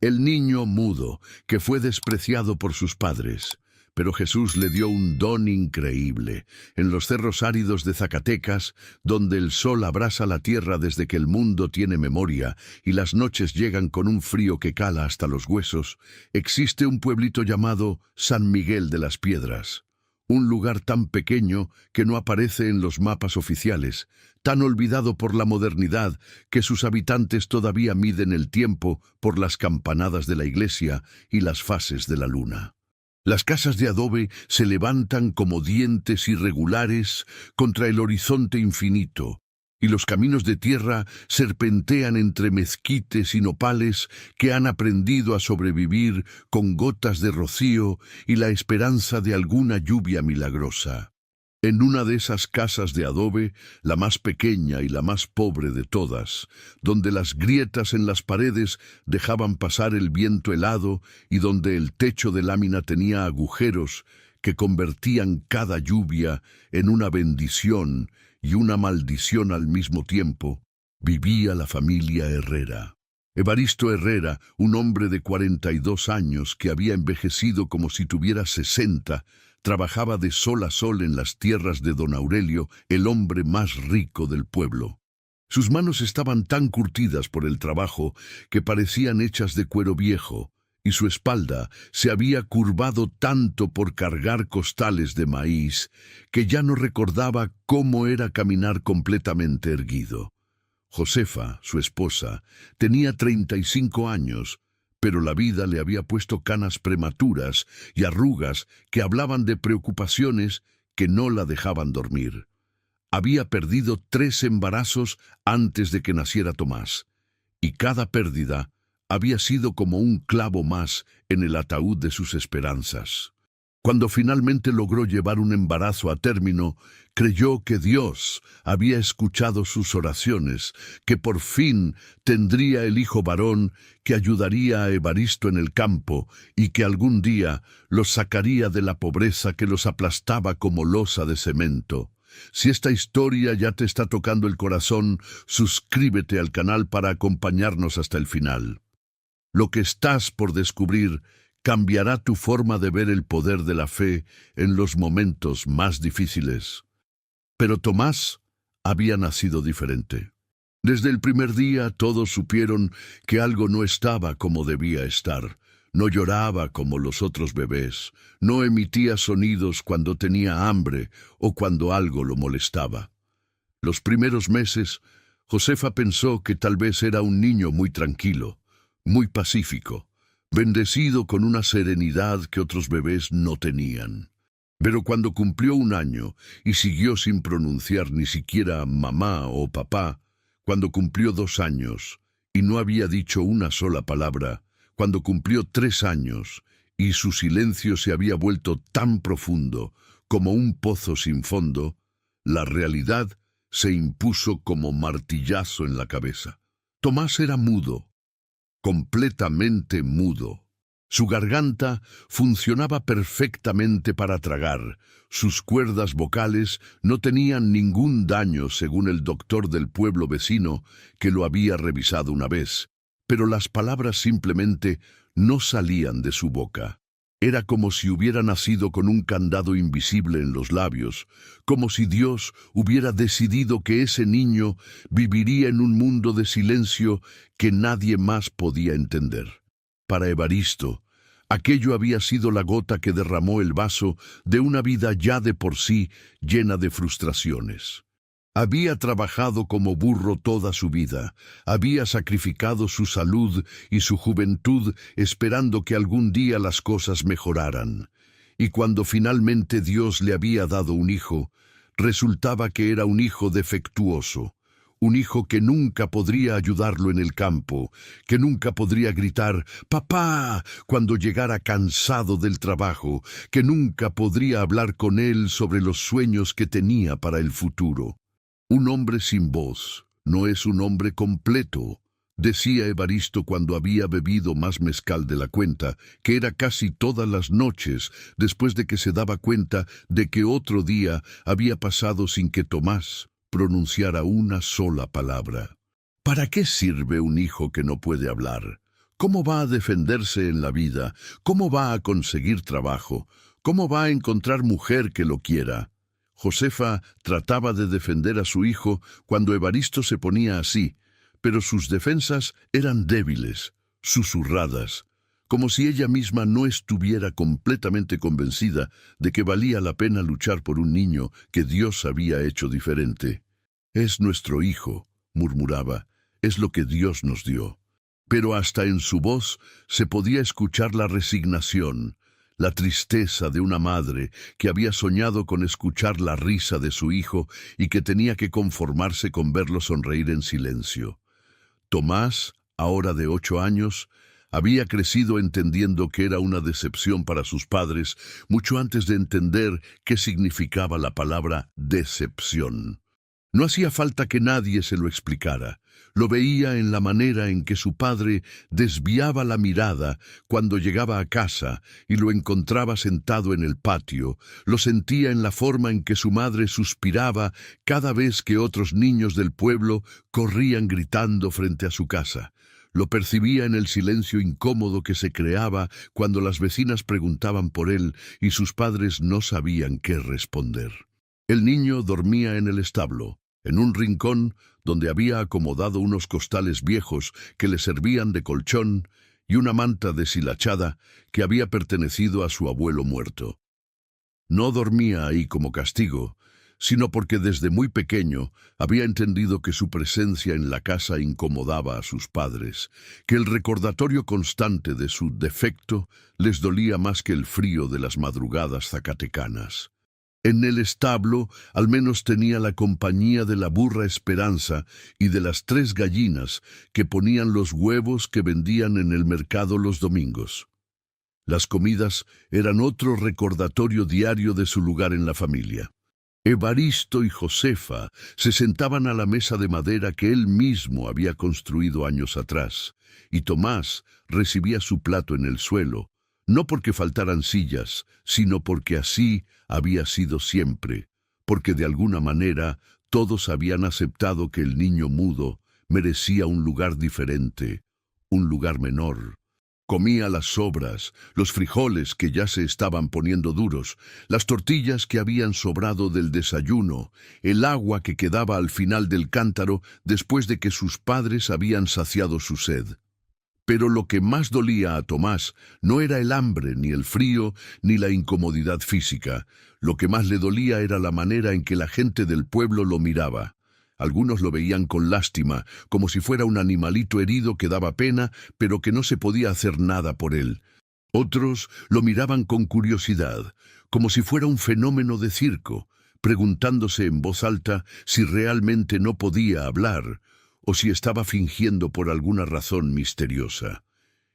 El niño mudo, que fue despreciado por sus padres. Pero Jesús le dio un don increíble. En los cerros áridos de Zacatecas, donde el sol abrasa la tierra desde que el mundo tiene memoria y las noches llegan con un frío que cala hasta los huesos, existe un pueblito llamado San Miguel de las Piedras. Un lugar tan pequeño que no aparece en los mapas oficiales, tan olvidado por la modernidad que sus habitantes todavía miden el tiempo por las campanadas de la iglesia y las fases de la luna. Las casas de adobe se levantan como dientes irregulares contra el horizonte infinito, y los caminos de tierra serpentean entre mezquites y nopales que han aprendido a sobrevivir con gotas de rocío y la esperanza de alguna lluvia milagrosa. En una de esas casas de adobe, la más pequeña y la más pobre de todas, donde las grietas en las paredes dejaban pasar el viento helado y donde el techo de lámina tenía agujeros que convertían cada lluvia en una bendición y una maldición al mismo tiempo, vivía la familia Herrera. Evaristo Herrera, un hombre de 42 años que había envejecido como si tuviera 60, trabajaba de sol a sol en las tierras de don Aurelio, el hombre más rico del pueblo. Sus manos estaban tan curtidas por el trabajo que parecían hechas de cuero viejo, y su espalda se había curvado tanto por cargar costales de maíz que ya no recordaba cómo era caminar completamente erguido. Josefa, su esposa, tenía 35 años, pero la vida le había puesto canas prematuras y arrugas que hablaban de preocupaciones que no la dejaban dormir. Había perdido 3 embarazos antes de que naciera Tomás, y cada pérdida había sido como un clavo más en el ataúd de sus esperanzas. Cuando finalmente logró llevar un embarazo a término, creyó que Dios había escuchado sus oraciones, que por fin tendría el hijo varón que ayudaría a Evaristo en el campo y que algún día los sacaría de la pobreza que los aplastaba como losa de cemento. Si esta historia ya te está tocando el corazón, suscríbete al canal para acompañarnos hasta el final. Lo que estás por descubrir cambiará tu forma de ver el poder de la fe en los momentos más difíciles. Pero Tomás había nacido diferente. Desde el primer día todos supieron que algo no estaba como debía estar. No lloraba como los otros bebés, no emitía sonidos cuando tenía hambre o cuando algo lo molestaba. Los primeros meses, Josefa pensó que tal vez era un niño muy tranquilo, muy pacífico, bendecido con una serenidad que otros bebés no tenían. Pero cuando cumplió 1 año y siguió sin pronunciar ni siquiera mamá o papá, cuando cumplió 2 años y no había dicho una sola palabra, cuando cumplió 3 años y su silencio se había vuelto tan profundo como un pozo sin fondo, la realidad se impuso como martillazo en la cabeza. Tomás era mudo, completamente mudo. Su garganta funcionaba perfectamente para tragar. Sus cuerdas vocales no tenían ningún daño según el doctor del pueblo vecino que lo había revisado una vez, pero las palabras simplemente no salían de su boca. Era como si hubiera nacido con un candado invisible en los labios, como si Dios hubiera decidido que ese niño viviría en un mundo de silencio que nadie más podía entender. Para Evaristo, aquello había sido la gota que derramó el vaso de una vida ya de por sí llena de frustraciones. Había trabajado como burro toda su vida, había sacrificado su salud y su juventud esperando que algún día las cosas mejoraran. Y cuando finalmente Dios le había dado un hijo, resultaba que era un hijo defectuoso, un hijo que nunca podría ayudarlo en el campo, que nunca podría gritar «¡Papá!» cuando llegara cansado del trabajo, que nunca podría hablar con él sobre los sueños que tenía para el futuro. Un hombre sin voz no es un hombre completo, decía Evaristo cuando había bebido más mezcal de la cuenta, que era casi todas las noches después de que se daba cuenta de que otro día había pasado sin que Tomás pronunciara una sola palabra. ¿Para qué sirve un hijo que no puede hablar? ¿Cómo va a defenderse en la vida? ¿Cómo va a conseguir trabajo? ¿Cómo va a encontrar mujer que lo quiera? Josefa trataba de defender a su hijo cuando Evaristo se ponía así, pero sus defensas eran débiles, susurradas, como si ella misma no estuviera completamente convencida de que valía la pena luchar por un niño que Dios había hecho diferente. «Es nuestro hijo», murmuraba, «es lo que Dios nos dio». Pero hasta en su voz se podía escuchar la resignación, la tristeza de una madre que había soñado con escuchar la risa de su hijo y que tenía que conformarse con verlo sonreír en silencio. Tomás, ahora de 8 años, había crecido entendiendo que era una decepción para sus padres mucho antes de entender qué significaba la palabra decepción. No hacía falta que nadie se lo explicara. Lo veía en la manera en que su padre desviaba la mirada cuando llegaba a casa y lo encontraba sentado en el patio. Lo sentía en la forma en que su madre suspiraba cada vez que otros niños del pueblo corrían gritando frente a su casa. Lo percibía en el silencio incómodo que se creaba cuando las vecinas preguntaban por él y sus padres no sabían qué responder. El niño dormía en el establo, en un rincón donde había acomodado unos costales viejos que le servían de colchón y una manta deshilachada que había pertenecido a su abuelo muerto. No dormía ahí como castigo, sino porque desde muy pequeño había entendido que su presencia en la casa incomodaba a sus padres, que el recordatorio constante de su defecto les dolía más que el frío de las madrugadas zacatecanas. En el establo al menos tenía la compañía de la burra Esperanza y de las 3 gallinas que ponían los huevos que vendían en el mercado los domingos. Las comidas eran otro recordatorio diario de su lugar en la familia. Evaristo y Josefa se sentaban a la mesa de madera que él mismo había construido años atrás, y Tomás recibía su plato en el suelo, no porque faltaran sillas, sino porque así había sido siempre, porque de alguna manera todos habían aceptado que el niño mudo merecía un lugar diferente, un lugar menor. Comía las sobras, los frijoles que ya se estaban poniendo duros, las tortillas que habían sobrado del desayuno, el agua que quedaba al final del cántaro después de que sus padres habían saciado su sed. Pero lo que más dolía a Tomás no era el hambre, ni el frío, ni la incomodidad física. Lo que más le dolía era la manera en que la gente del pueblo lo miraba. Algunos lo veían con lástima, como si fuera un animalito herido que daba pena, pero que no se podía hacer nada por él. Otros lo miraban con curiosidad, como si fuera un fenómeno de circo, preguntándose en voz alta si realmente no podía hablar, o si estaba fingiendo por alguna razón misteriosa.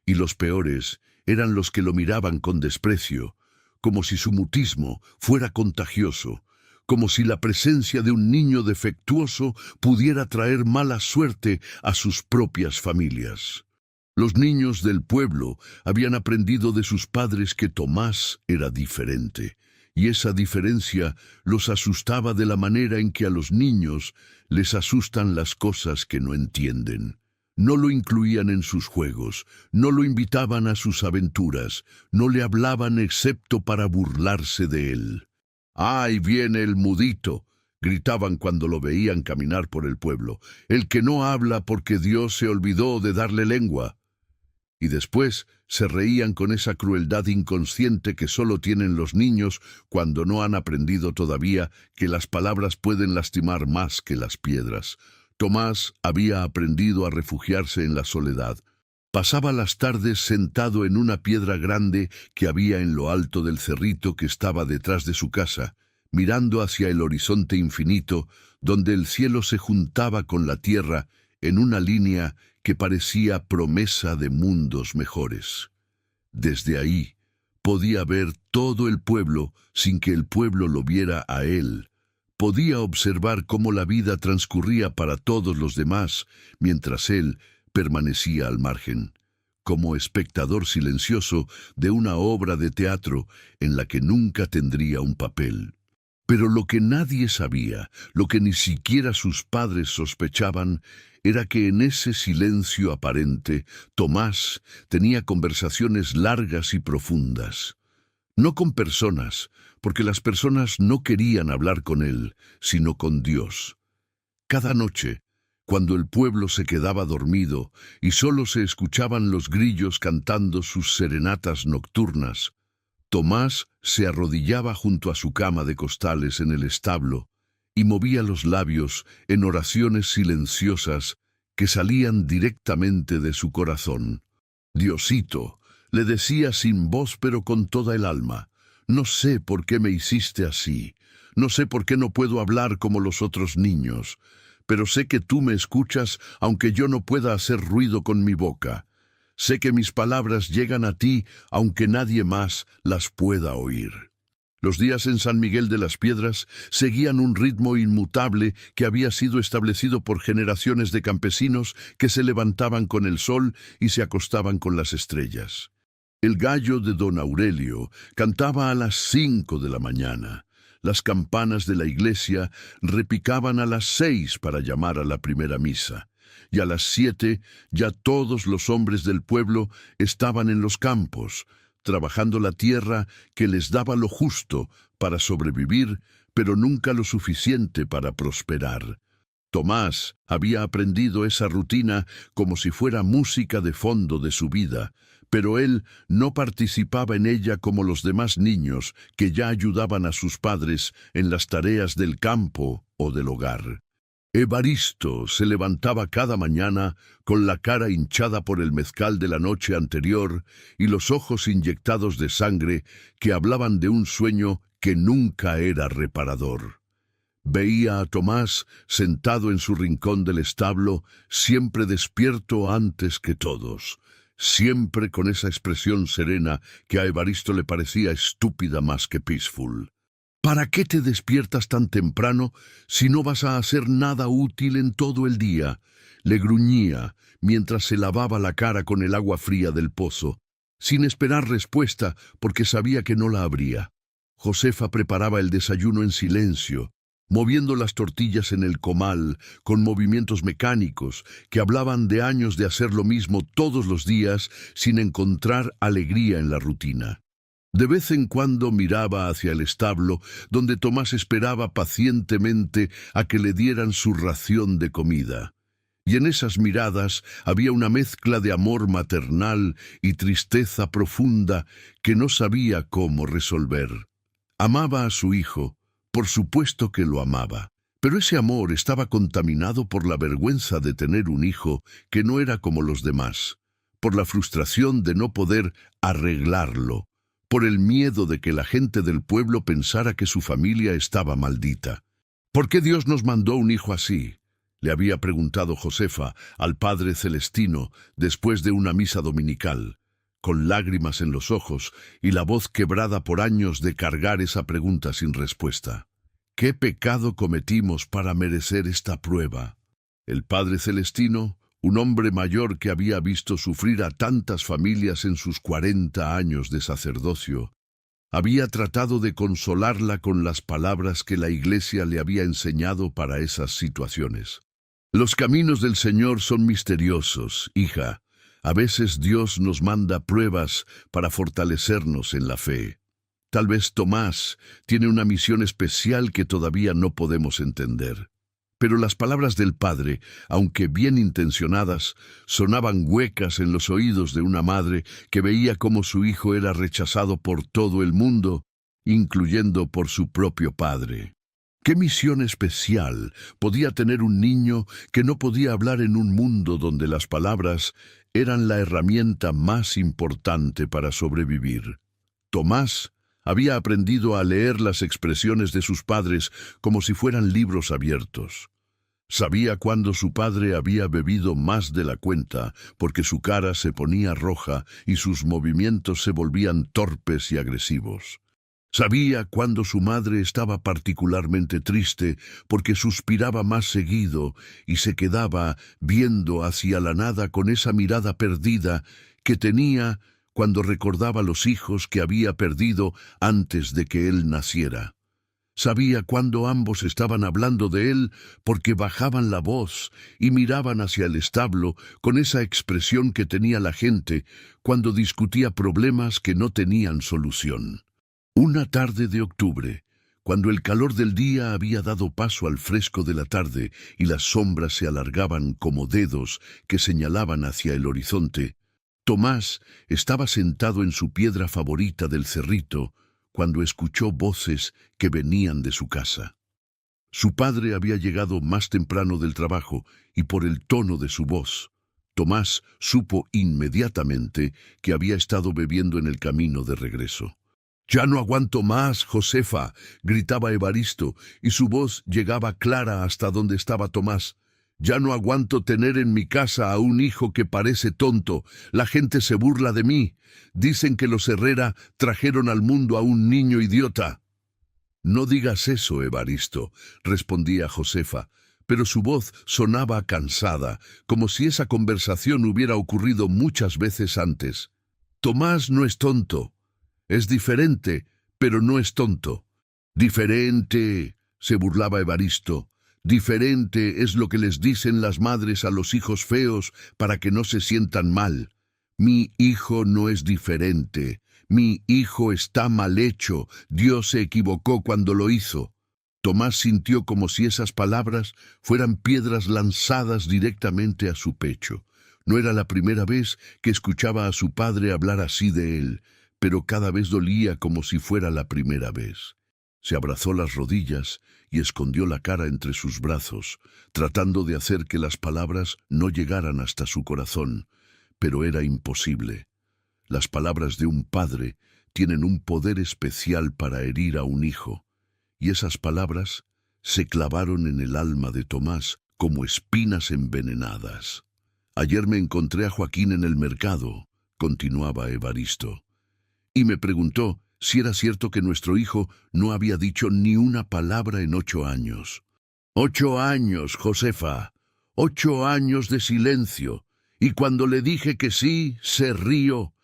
Y los peores eran los que lo miraban con desprecio, como si su mutismo fuera contagioso, como si la presencia de un niño defectuoso pudiera traer mala suerte a sus propias familias. Los niños del pueblo habían aprendido de sus padres que Tomás era diferente, y esa diferencia los asustaba de la manera en que a los niños les asustan las cosas que no entienden. No lo incluían en sus juegos, no lo invitaban a sus aventuras, no le hablaban excepto para burlarse de él. «¡Ahí viene el mudito!», gritaban cuando lo veían caminar por el pueblo, «el que no habla porque Dios se olvidó de darle lengua». Y después se reían con esa crueldad inconsciente que solo tienen los niños cuando no han aprendido todavía que las palabras pueden lastimar más que las piedras. Tomás había aprendido a refugiarse en la soledad. Pasaba las tardes sentado en una piedra grande que había en lo alto del cerrito que estaba detrás de su casa, mirando hacia el horizonte infinito, donde el cielo se juntaba con la tierra en una línea que parecía promesa de mundos mejores. Desde ahí podía ver todo el pueblo sin que el pueblo lo viera a él. Podía observar cómo la vida transcurría para todos los demás, mientras él permanecía al margen, como espectador silencioso de una obra de teatro en la que nunca tendría un papel. Pero lo que nadie sabía, lo que ni siquiera sus padres sospechaban, era que en ese silencio aparente, Tomás tenía conversaciones largas y profundas. No con personas, porque las personas no querían hablar con él, sino con Dios. Cada noche, cuando el pueblo se quedaba dormido y solo se escuchaban los grillos cantando sus serenatas nocturnas, Tomás se arrodillaba junto a su cama de costales en el establo y movía los labios en oraciones silenciosas que salían directamente de su corazón. Diosito, le decía sin voz pero con toda el alma, no sé por qué me hiciste así, no sé por qué no puedo hablar como los otros niños, pero sé que tú me escuchas aunque yo no pueda hacer ruido con mi boca. Sé que mis palabras llegan a ti aunque nadie más las pueda oír. Los días en San Miguel de las Piedras seguían un ritmo inmutable que había sido establecido por generaciones de campesinos que se levantaban con el sol y se acostaban con las estrellas. El gallo de don Aurelio cantaba a las 5 de la mañana. Las campanas de la iglesia repicaban a las 6 para llamar a la primera misa. Y a las 7 ya todos los hombres del pueblo estaban en los campos, trabajando la tierra que les daba lo justo para sobrevivir, pero nunca lo suficiente para prosperar. Tomás había aprendido esa rutina como si fuera música de fondo de su vida, pero él no participaba en ella como los demás niños que ya ayudaban a sus padres en las tareas del campo o del hogar. Evaristo se levantaba cada mañana con la cara hinchada por el mezcal de la noche anterior y los ojos inyectados de sangre que hablaban de un sueño que nunca era reparador. Veía a Tomás sentado en su rincón del establo, siempre despierto antes que todos, siempre con esa expresión serena que a Evaristo le parecía estúpida más que peaceful. ¿Para qué te despiertas tan temprano si no vas a hacer nada útil en todo el día?, le gruñía mientras se lavaba la cara con el agua fría del pozo, sin esperar respuesta porque sabía que no la habría. Josefa preparaba el desayuno en silencio, moviendo las tortillas en el comal con movimientos mecánicos que hablaban de años de hacer lo mismo todos los días sin encontrar alegría en la rutina. De vez en cuando miraba hacia el establo, donde Tomás esperaba pacientemente a que le dieran su ración de comida. Y en esas miradas había una mezcla de amor maternal y tristeza profunda que no sabía cómo resolver. Amaba a su hijo, por supuesto que lo amaba, pero ese amor estaba contaminado por la vergüenza de tener un hijo que no era como los demás, por la frustración de no poder arreglarlo, por el miedo de que la gente del pueblo pensara que su familia estaba maldita. ¿Por qué Dios nos mandó un hijo así?, le había preguntado Josefa al Padre Celestino después de una misa dominical, con lágrimas en los ojos y la voz quebrada por años de cargar esa pregunta sin respuesta. ¿Qué pecado cometimos para merecer esta prueba? El Padre Celestino, un hombre mayor que había visto sufrir a tantas familias en sus 40 años de sacerdocio, había tratado de consolarla con las palabras que la Iglesia le había enseñado para esas situaciones. Los caminos del Señor son misteriosos, hija. A veces Dios nos manda pruebas para fortalecernos en la fe. Tal vez Tomás tiene una misión especial que todavía no podemos entender. Pero las palabras del padre, aunque bien intencionadas, sonaban huecas en los oídos de una madre que veía cómo su hijo era rechazado por todo el mundo, incluyendo por su propio padre. ¿Qué misión especial podía tener un niño que no podía hablar en un mundo donde las palabras eran la herramienta más importante para sobrevivir? Tomás había aprendido a leer las expresiones de sus padres como si fueran libros abiertos. Sabía cuando su padre había bebido más de la cuenta porque su cara se ponía roja y sus movimientos se volvían torpes y agresivos. Sabía cuando su madre estaba particularmente triste porque suspiraba más seguido y se quedaba viendo hacia la nada con esa mirada perdida que tenía cuando recordaba los hijos que había perdido antes de que él naciera. Sabía cuando ambos estaban hablando de él porque bajaban la voz y miraban hacia el establo con esa expresión que tenía la gente cuando discutía problemas que no tenían solución. Una tarde de octubre, cuando el calor del día había dado paso al fresco de la tarde y las sombras se alargaban como dedos que señalaban hacia el horizonte, Tomás estaba sentado en su piedra favorita del cerrito cuando escuchó voces que venían de su casa. Su padre había llegado más temprano del trabajo y por el tono de su voz, Tomás supo inmediatamente que había estado bebiendo en el camino de regreso. «Ya no aguanto más, Josefa», gritaba Evaristo, y su voz llegaba clara hasta donde estaba Tomás. «Ya no aguanto tener en mi casa a un hijo que parece tonto. La gente se burla de mí. Dicen que los Herrera trajeron al mundo a un niño idiota». «No digas eso, Evaristo», respondía Josefa, pero su voz sonaba cansada, como si esa conversación hubiera ocurrido muchas veces antes. «Tomás no es tonto. Es diferente, pero no es tonto». «Diferente», se burlaba Evaristo. «Diferente es lo que les dicen las madres a los hijos feos para que no se sientan mal. Mi hijo no es diferente. Mi hijo está mal hecho. Dios se equivocó cuando lo hizo». Tomás sintió como si esas palabras fueran piedras lanzadas directamente a su pecho. No era la primera vez que escuchaba a su padre hablar así de él, pero cada vez dolía como si fuera la primera vez. Se abrazó las rodillas y escondió la cara entre sus brazos, tratando de hacer que las palabras no llegaran hasta su corazón, pero era imposible. Las palabras de un padre tienen un poder especial para herir a un hijo, y esas palabras se clavaron en el alma de Tomás como espinas envenenadas. «Ayer me encontré a Joaquín en el mercado», continuaba Evaristo, «y me preguntó si era cierto que nuestro hijo no había dicho ni una palabra en 8 años. 8 años, Josefa, 8 años de silencio, y cuando le dije que sí, se rió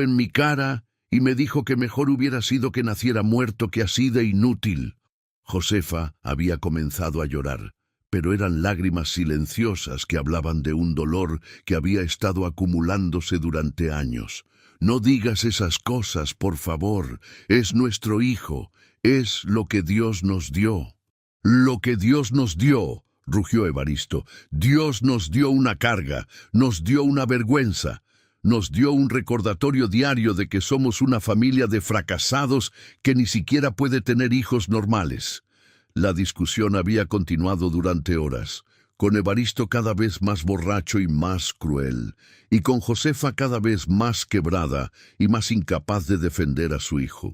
en mi cara y me dijo que mejor hubiera sido que naciera muerto que así de inútil». Josefa había comenzado a llorar, pero eran lágrimas silenciosas que hablaban de un dolor que había estado acumulándose durante años. «No digas esas cosas, por favor. Es nuestro hijo. Es lo que Dios nos dio». «Lo que Dios nos dio», rugió Evaristo. «Dios nos dio una carga, nos dio una vergüenza. Nos dio un recordatorio diario de que somos una familia de fracasados que ni siquiera puede tener hijos normales». La discusión había continuado durante horas, con Evaristo cada vez más borracho y más cruel, y con Josefa cada vez más quebrada y más incapaz de defender a su hijo.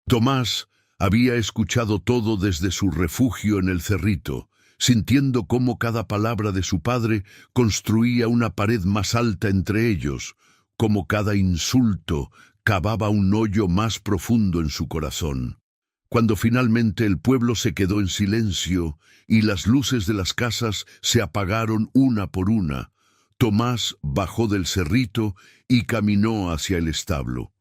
Tomás había escuchado todo desde su refugio en el cerrito, sintiendo cómo cada palabra de su padre construía una pared más alta entre ellos, como cada insulto cavaba un hoyo más profundo en su corazón. Cuando finalmente el pueblo se quedó en silencio y las luces de las casas se apagaron una por una, Tomás bajó del cerrito y caminó hacia el establo.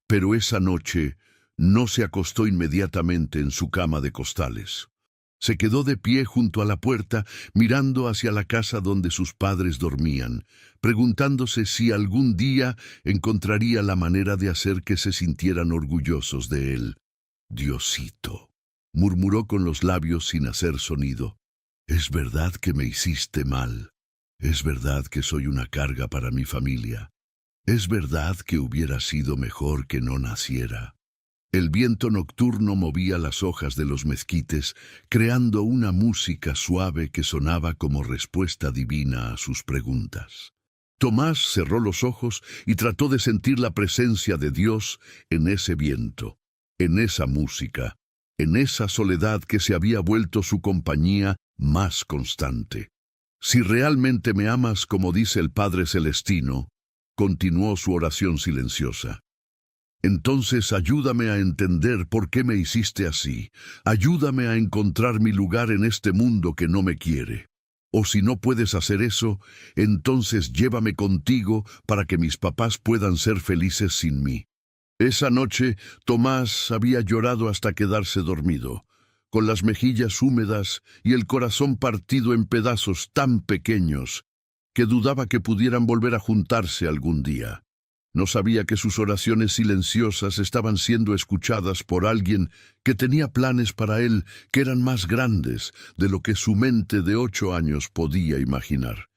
Pero esa noche no se acostó inmediatamente en su cama de costales. Se quedó de pie junto a la puerta, mirando hacia la casa donde sus padres dormían, preguntándose si algún día encontraría la manera de hacer que se sintieran orgullosos de él. «Diosito», murmuró con los labios sin hacer sonido, «es verdad que me hiciste mal. Es verdad que soy una carga para mi familia. Es verdad que hubiera sido mejor que no naciera». El viento nocturno movía las hojas de los mezquites, creando una música suave que sonaba como respuesta divina a sus preguntas. Tomás cerró los ojos y trató de sentir la presencia de Dios en ese viento, en esa música, en esa soledad que se había vuelto su compañía más constante. «Si realmente me amas como dice el Padre Celestino», continuó su oración silenciosa, «entonces ayúdame a entender por qué me hiciste así. Ayúdame a encontrar mi lugar en este mundo que no me quiere. O si no puedes hacer eso, entonces llévame contigo para que mis papás puedan ser felices sin mí». Esa noche, Tomás había llorado hasta quedarse dormido. con las mejillas húmedas y el corazón partido en pedazos tan pequeños que dudaba que pudieran volver a juntarse algún día. No sabía que sus oraciones silenciosas estaban siendo escuchadas por alguien que tenía planes para él que eran más grandes de lo que su mente de 8 años podía imaginar.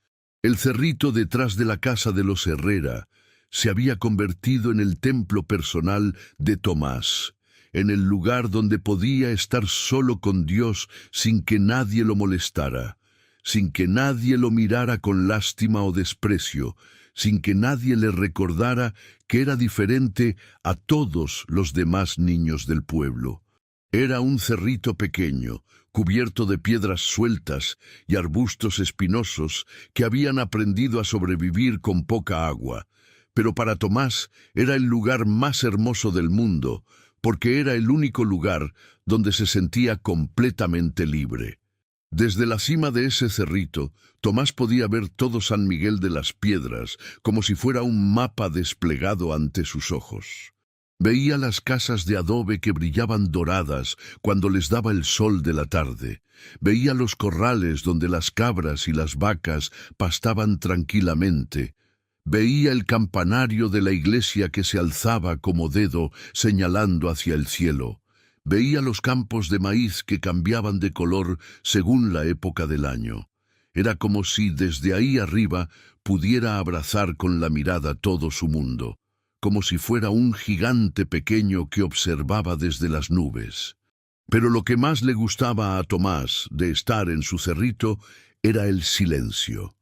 El cerrito detrás de la casa de los Herrera se había convertido en el templo personal de Tomás, en el lugar donde podía estar solo con Dios sin que nadie lo molestara, sin que nadie lo mirara con lástima o desprecio, sin que nadie le recordara que era diferente a todos los demás niños del pueblo. Era un cerrito pequeño, cubierto de piedras sueltas y arbustos espinosos que habían aprendido a sobrevivir con poca agua. Pero para Tomás era el lugar más hermoso del mundo, porque era el único lugar donde se sentía completamente libre. Desde la cima de ese cerrito, Tomás podía ver todo San Miguel de las Piedras, como si fuera un mapa desplegado ante sus ojos. Veía las casas de adobe que brillaban doradas cuando les daba el sol de la tarde. Veía los corrales donde las cabras y las vacas pastaban tranquilamente. Veía el campanario de la iglesia que se alzaba como dedo señalando hacia el cielo. Veía los campos de maíz que cambiaban de color según la época del año. Era como si desde ahí arriba pudiera abrazar con la mirada todo su mundo, como si fuera un gigante pequeño que observaba desde las nubes. Pero lo que más le gustaba a Tomás de estar en su cerrito era el silencio.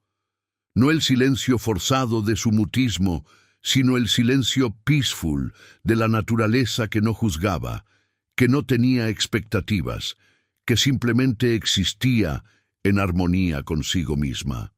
No el silencio forzado de su mutismo, sino el silencio peaceful de la naturaleza que no juzgaba, que no tenía expectativas, que simplemente existía en armonía consigo misma.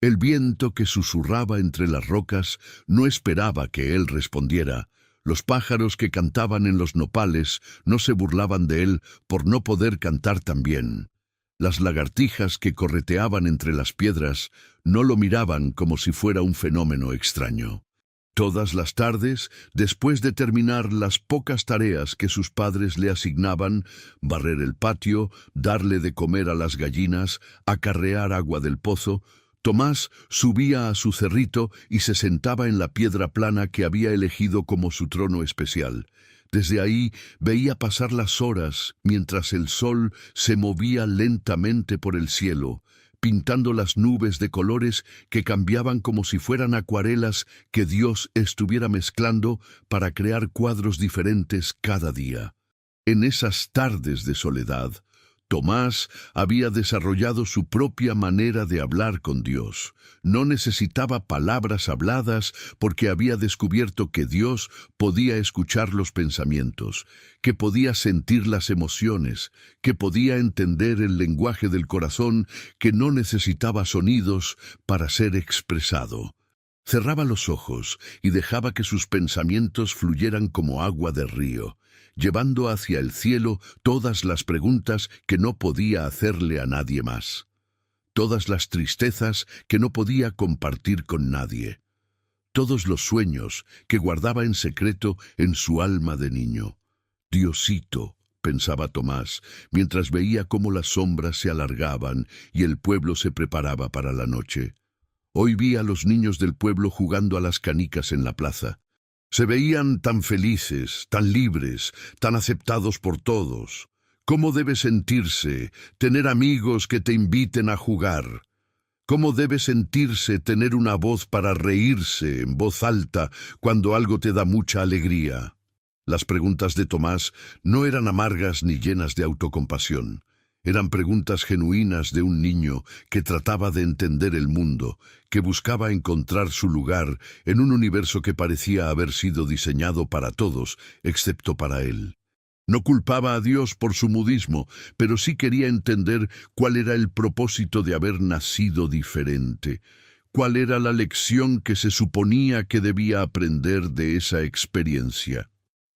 El viento que susurraba entre las rocas no esperaba que él respondiera. Los pájaros que cantaban en los nopales no se burlaban de él por no poder cantar tan bien. Las lagartijas que correteaban entre las piedras no lo miraban como si fuera un fenómeno extraño. Todas las tardes, después de terminar las pocas tareas que sus padres le asignaban, barrer el patio, darle de comer a las gallinas, acarrear agua del pozo, Tomás subía a su cerrito y se sentaba en la piedra plana que había elegido como su trono especial. Desde ahí veía pasar las horas mientras el sol se movía lentamente por el cielo, pintando las nubes de colores que cambiaban como si fueran acuarelas que Dios estuviera mezclando para crear cuadros diferentes cada día. En esas tardes de soledad, Tomás había desarrollado su propia manera de hablar con Dios. No necesitaba palabras habladas porque había descubierto que Dios podía escuchar los pensamientos, que podía sentir las emociones, que podía entender el lenguaje del corazón, que no necesitaba sonidos para ser expresado. Cerraba los ojos y dejaba que sus pensamientos fluyeran como agua de río, llevando hacia el cielo todas las preguntas que no podía hacerle a nadie más, todas las tristezas que no podía compartir con nadie, todos los sueños que guardaba en secreto en su alma de niño. Diosito, pensaba Tomás, mientras veía cómo las sombras se alargaban y el pueblo se preparaba para la noche. Hoy vi a los niños del pueblo jugando a las canicas en la plaza. Se veían tan felices, tan libres, tan aceptados por todos. ¿Cómo debe sentirse tener amigos que te inviten a jugar? ¿Cómo debe sentirse tener una voz para reírse en voz alta cuando algo te da mucha alegría? Las preguntas de Tomás no eran amargas ni llenas de autocompasión. Eran preguntas genuinas de un niño que trataba de entender el mundo, que buscaba encontrar su lugar en un universo que parecía haber sido diseñado para todos, excepto para él. No culpaba a Dios por su mudismo, pero sí quería entender cuál era el propósito de haber nacido diferente, cuál era la lección que se suponía que debía aprender de esa experiencia.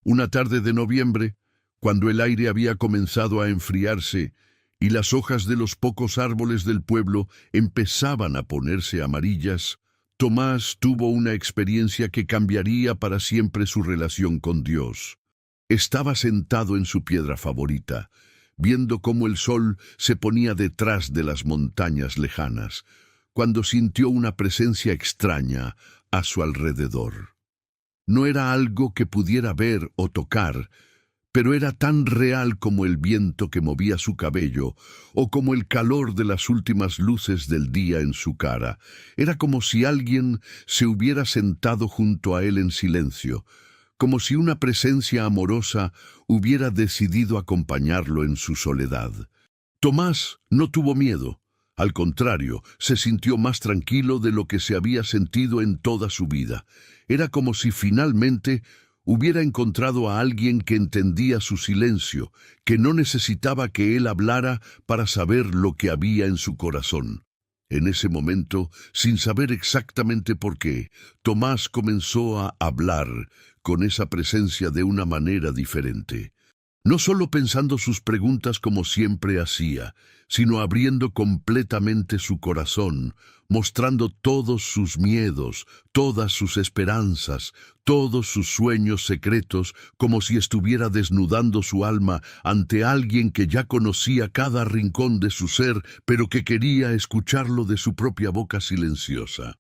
Una tarde de noviembre, cuando el aire había comenzado a enfriarse, y las hojas de los pocos árboles del pueblo empezaban a ponerse amarillas, Tomás tuvo una experiencia que cambiaría para siempre su relación con Dios. Estaba sentado en su piedra favorita, viendo cómo el sol se ponía detrás de las montañas lejanas, cuando sintió una presencia extraña a su alrededor. No era algo que pudiera ver o tocar, pero era tan real como el viento que movía su cabello o como el calor de las últimas luces del día en su cara. Era como si alguien se hubiera sentado junto a él en silencio, como si una presencia amorosa hubiera decidido acompañarlo en su soledad. Tomás no tuvo miedo. Al contrario, se sintió más tranquilo de lo que se había sentido en toda su vida. Era como si finalmente hubiera encontrado a alguien que entendía su silencio, que no necesitaba que él hablara para saber lo que había en su corazón. En ese momento, sin saber exactamente por qué, Tomás comenzó a hablar con esa presencia de una manera diferente. No solo pensando sus preguntas como siempre hacía, sino abriendo completamente su corazón, mostrando todos sus miedos, todas sus esperanzas, todos sus sueños secretos, como si estuviera desnudando su alma ante alguien que ya conocía cada rincón de su ser, pero que quería escucharlo de su propia boca silenciosa.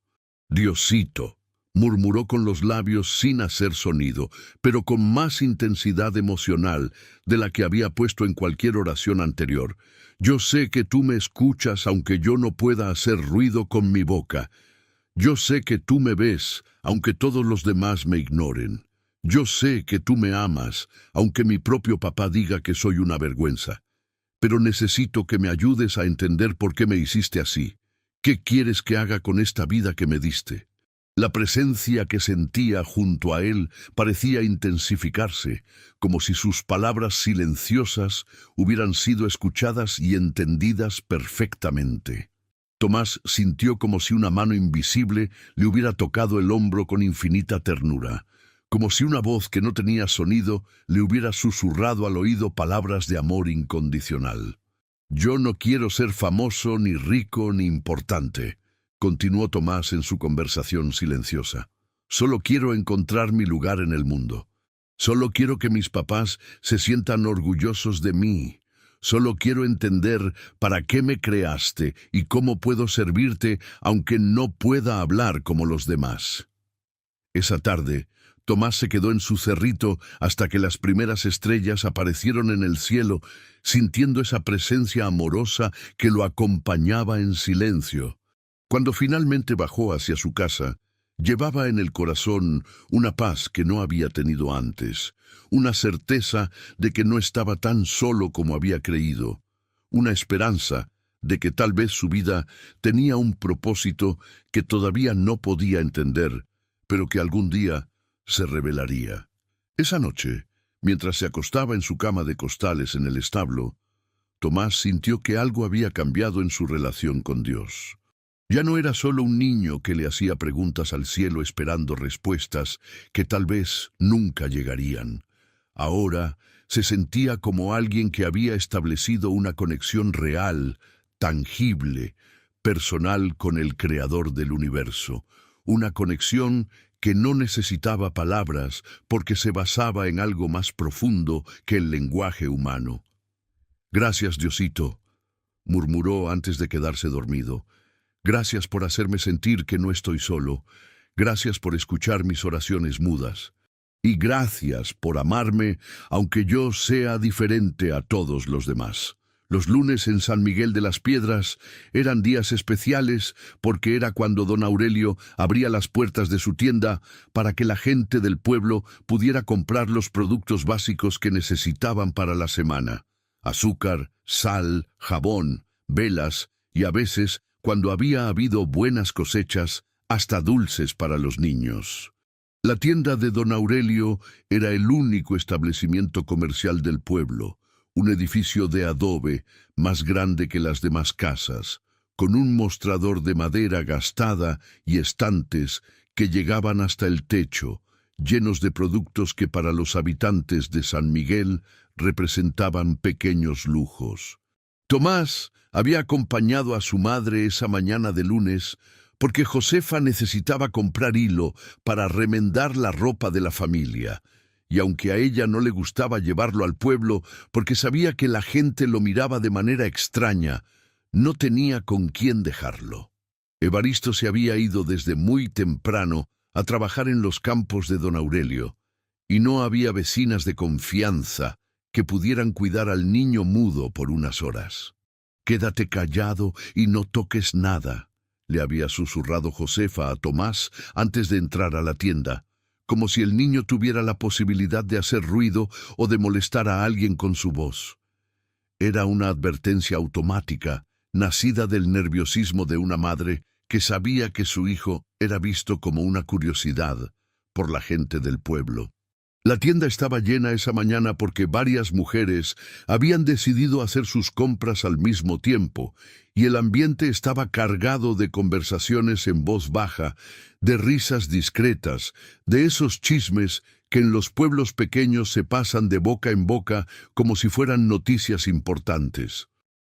Diosito, murmuró con los labios sin hacer sonido, pero con más intensidad emocional de la que había puesto en cualquier oración anterior. Yo sé que tú me escuchas aunque yo no pueda hacer ruido con mi boca. Yo sé que tú me ves, aunque todos los demás me ignoren. Yo sé que tú me amas, aunque mi propio papá diga que soy una vergüenza. Pero necesito que me ayudes a entender por qué me hiciste así. ¿Qué quieres que haga con esta vida que me diste? La presencia que sentía junto a él parecía intensificarse, como si sus palabras silenciosas hubieran sido escuchadas y entendidas perfectamente. Tomás sintió como si una mano invisible le hubiera tocado el hombro con infinita ternura, como si una voz que no tenía sonido le hubiera susurrado al oído palabras de amor incondicional. «Yo no quiero ser famoso, ni rico, ni importante», continuó Tomás en su conversación silenciosa. «Solo quiero encontrar mi lugar en el mundo. Solo quiero que mis papás se sientan orgullosos de mí. Solo quiero entender para qué me creaste y cómo puedo servirte aunque no pueda hablar como los demás». Esa tarde, Tomás se quedó en su cerrito hasta que las primeras estrellas aparecieron en el cielo, sintiendo esa presencia amorosa que lo acompañaba en silencio. Cuando finalmente bajó hacia su casa, llevaba en el corazón una paz que no había tenido antes, una certeza de que no estaba tan solo como había creído, una esperanza de que tal vez su vida tenía un propósito que todavía no podía entender, pero que algún día se revelaría. Esa noche, mientras se acostaba en su cama de costales en el establo, Tomás sintió que algo había cambiado en su relación con Dios. Ya no era solo un niño que le hacía preguntas al cielo esperando respuestas que tal vez nunca llegarían. Ahora se sentía como alguien que había establecido una conexión real, tangible, personal con el Creador del universo, una conexión que no necesitaba palabras porque se basaba en algo más profundo que el lenguaje humano. «Gracias, Diosito», murmuró antes de quedarse dormido. «Gracias por hacerme sentir que no estoy solo. Gracias por escuchar mis oraciones mudas. Y gracias por amarme, aunque yo sea diferente a todos los demás». Los lunes en San Miguel de las Piedras eran días especiales porque era cuando don Aurelio abría las puertas de su tienda para que la gente del pueblo pudiera comprar los productos básicos que necesitaban para la semana: azúcar, sal, jabón, velas y a veces, cuando había habido buenas cosechas, hasta dulces para los niños. La tienda de don Aurelio era el único establecimiento comercial del pueblo, un edificio de adobe más grande que las demás casas, con un mostrador de madera gastada y estantes que llegaban hasta el techo, llenos de productos que para los habitantes de San Miguel representaban pequeños lujos. Tomás había acompañado a su madre esa mañana de lunes porque Josefa necesitaba comprar hilo para remendar la ropa de la familia, y aunque a ella no le gustaba llevarlo al pueblo porque sabía que la gente lo miraba de manera extraña, no tenía con quién dejarlo. Evaristo se había ido desde muy temprano a trabajar en los campos de don Aurelio, y no había vecinas de confianza que pudieran cuidar al niño mudo por unas horas. «Quédate callado y no toques nada», le había susurrado Josefa a Tomás antes de entrar a la tienda, como si el niño tuviera la posibilidad de hacer ruido o de molestar a alguien con su voz. Era una advertencia automática, nacida del nerviosismo de una madre que sabía que su hijo era visto como una curiosidad por la gente del pueblo. La tienda estaba llena esa mañana porque varias mujeres habían decidido hacer sus compras al mismo tiempo, y el ambiente estaba cargado de conversaciones en voz baja, de risas discretas, de esos chismes que en los pueblos pequeños se pasan de boca en boca como si fueran noticias importantes.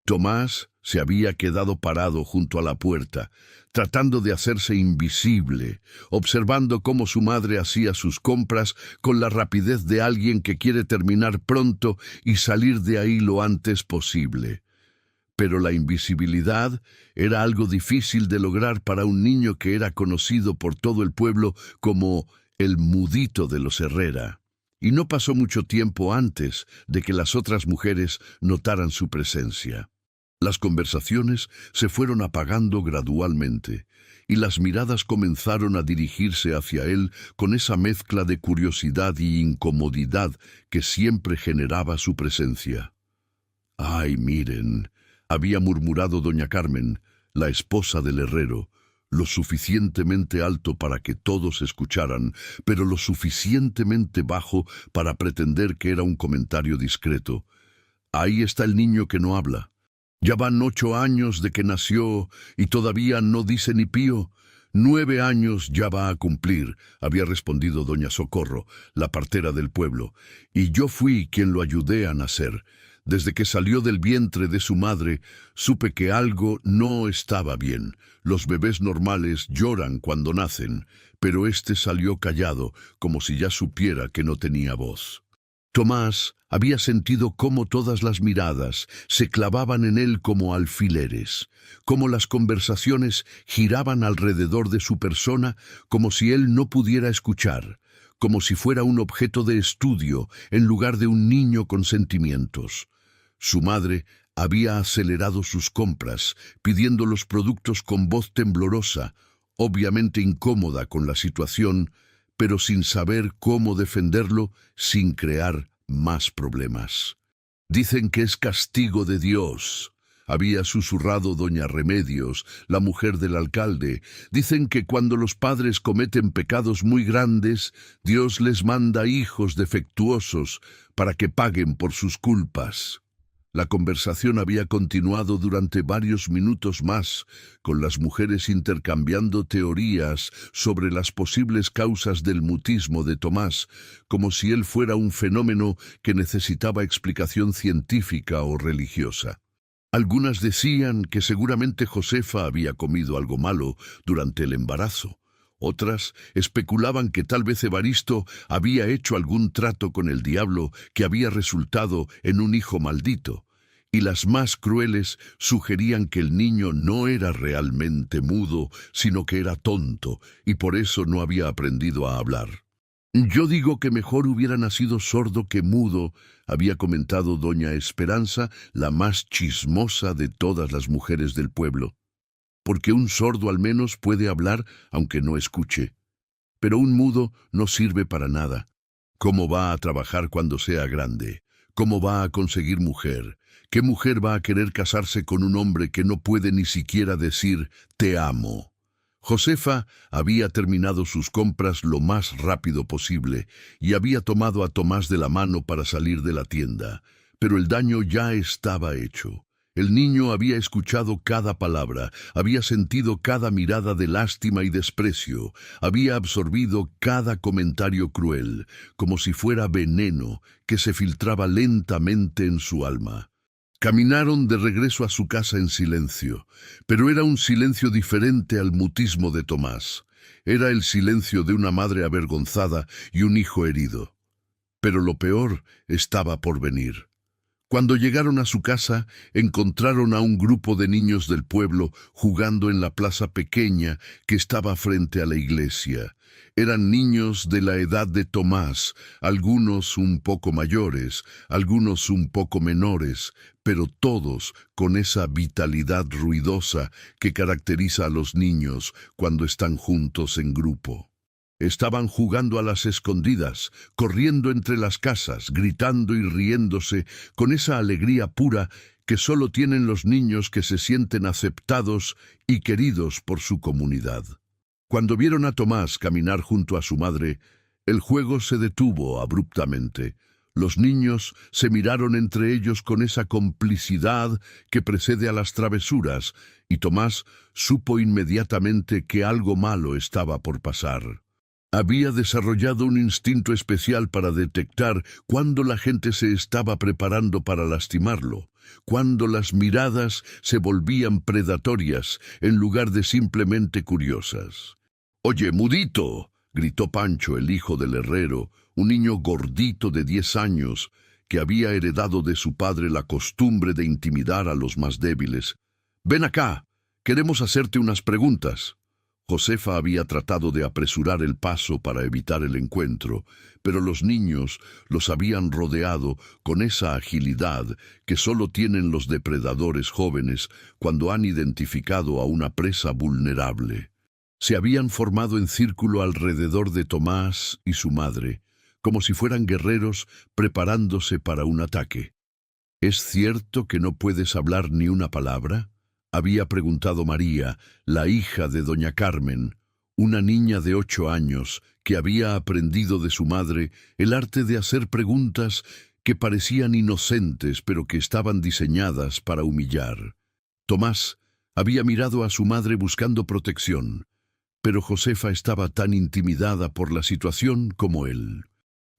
Tomás se había quedado parado junto a la puerta, tratando de hacerse invisible, observando cómo su madre hacía sus compras con la rapidez de alguien que quiere terminar pronto y salir de ahí lo antes posible. Pero la invisibilidad era algo difícil de lograr para un niño que era conocido por todo el pueblo como el mudito de los Herrera. Y no pasó mucho tiempo antes de que las otras mujeres notaran su presencia. Las conversaciones se fueron apagando gradualmente, y las miradas comenzaron a dirigirse hacia él con esa mezcla de curiosidad y incomodidad que siempre generaba su presencia. «Ay, miren», había murmurado doña Carmen, la esposa del herrero, lo suficientemente alto para que todos escucharan, pero lo suficientemente bajo para pretender que era un comentario discreto. «Ahí está el niño que no habla. Ya van 8 años de que nació y todavía no dice ni pío. 9 años ya va a cumplir», había respondido doña Socorro, la partera del pueblo, «y yo fui quien lo ayudé a nacer. Desde que salió del vientre de su madre, supe que algo no estaba bien. Los bebés normales lloran cuando nacen, pero este salió callado, como si ya supiera que no tenía voz». Tomás había sentido cómo todas las miradas se clavaban en él como alfileres, cómo las conversaciones giraban alrededor de su persona como si él no pudiera escuchar, como si fuera un objeto de estudio en lugar de un niño con sentimientos. Su madre había acelerado sus compras, pidiendo los productos con voz temblorosa, obviamente incómoda con la situación, pero sin saber cómo defenderlo sin crear más problemas. «Dicen que es castigo de Dios», había susurrado doña Remedios, la mujer del alcalde. «Dicen que cuando los padres cometen pecados muy grandes, Dios les manda hijos defectuosos para que paguen por sus culpas». La conversación había continuado durante varios minutos más, con las mujeres intercambiando teorías sobre las posibles causas del mutismo de Tomás, como si él fuera un fenómeno que necesitaba explicación científica o religiosa. Algunas decían que seguramente Josefa había comido algo malo durante el embarazo. Otras especulaban que tal vez Evaristo había hecho algún trato con el diablo que había resultado en un hijo maldito, y las más crueles sugerían que el niño no era realmente mudo, sino que era tonto, y por eso no había aprendido a hablar. «Yo digo que mejor hubiera nacido sordo que mudo», había comentado doña Esperanza, la más chismosa de todas las mujeres del pueblo, «porque un sordo al menos puede hablar aunque no escuche. Pero un mudo no sirve para nada. ¿Cómo va a trabajar cuando sea grande? ¿Cómo va a conseguir mujer? ¿Qué mujer va a querer casarse con un hombre que no puede ni siquiera decir «te amo»? Josefa había terminado sus compras lo más rápido posible y había tomado a Tomás de la mano para salir de la tienda, pero el daño ya estaba hecho. El niño había escuchado cada palabra, había sentido cada mirada de lástima y desprecio, había absorbido cada comentario cruel, como si fuera veneno que se filtraba lentamente en su alma. Caminaron de regreso a su casa en silencio, pero era un silencio diferente al mutismo de Tomás. Era el silencio de una madre avergonzada y un hijo herido. Pero lo peor estaba por venir. Cuando llegaron a su casa, encontraron a un grupo de niños del pueblo jugando en la plaza pequeña que estaba frente a la iglesia. Eran niños de la edad de Tomás, algunos un poco mayores, algunos un poco menores, pero todos con esa vitalidad ruidosa que caracteriza a los niños cuando están juntos en grupo. Estaban jugando a las escondidas, corriendo entre las casas, gritando y riéndose con esa alegría pura que solo tienen los niños que se sienten aceptados y queridos por su comunidad. Cuando vieron a Tomás caminar junto a su madre, el juego se detuvo abruptamente. Los niños se miraron entre ellos con esa complicidad que precede a las travesuras, y Tomás supo inmediatamente que algo malo estaba por pasar. Había desarrollado un instinto especial para detectar cuándo la gente se estaba preparando para lastimarlo, cuando las miradas se volvían predatorias en lugar de simplemente curiosas. «¡Oye, mudito!», gritó Pancho, el hijo del herrero, un niño gordito de 10 años, que había heredado de su padre la costumbre de intimidar a los más débiles. «Ven acá, queremos hacerte unas preguntas». Josefa había tratado de apresurar el paso para evitar el encuentro, pero los niños los habían rodeado con esa agilidad que solo tienen los depredadores jóvenes cuando han identificado a una presa vulnerable. Se habían formado en círculo alrededor de Tomás y su madre, como si fueran guerreros preparándose para un ataque. «¿Es cierto que no puedes hablar ni una palabra?», había preguntado María, la hija de doña Carmen, una niña de 8 años que había aprendido de su madre el arte de hacer preguntas que parecían inocentes pero que estaban diseñadas para humillar. Tomás había mirado a su madre buscando protección, pero Josefa estaba tan intimidada por la situación como él.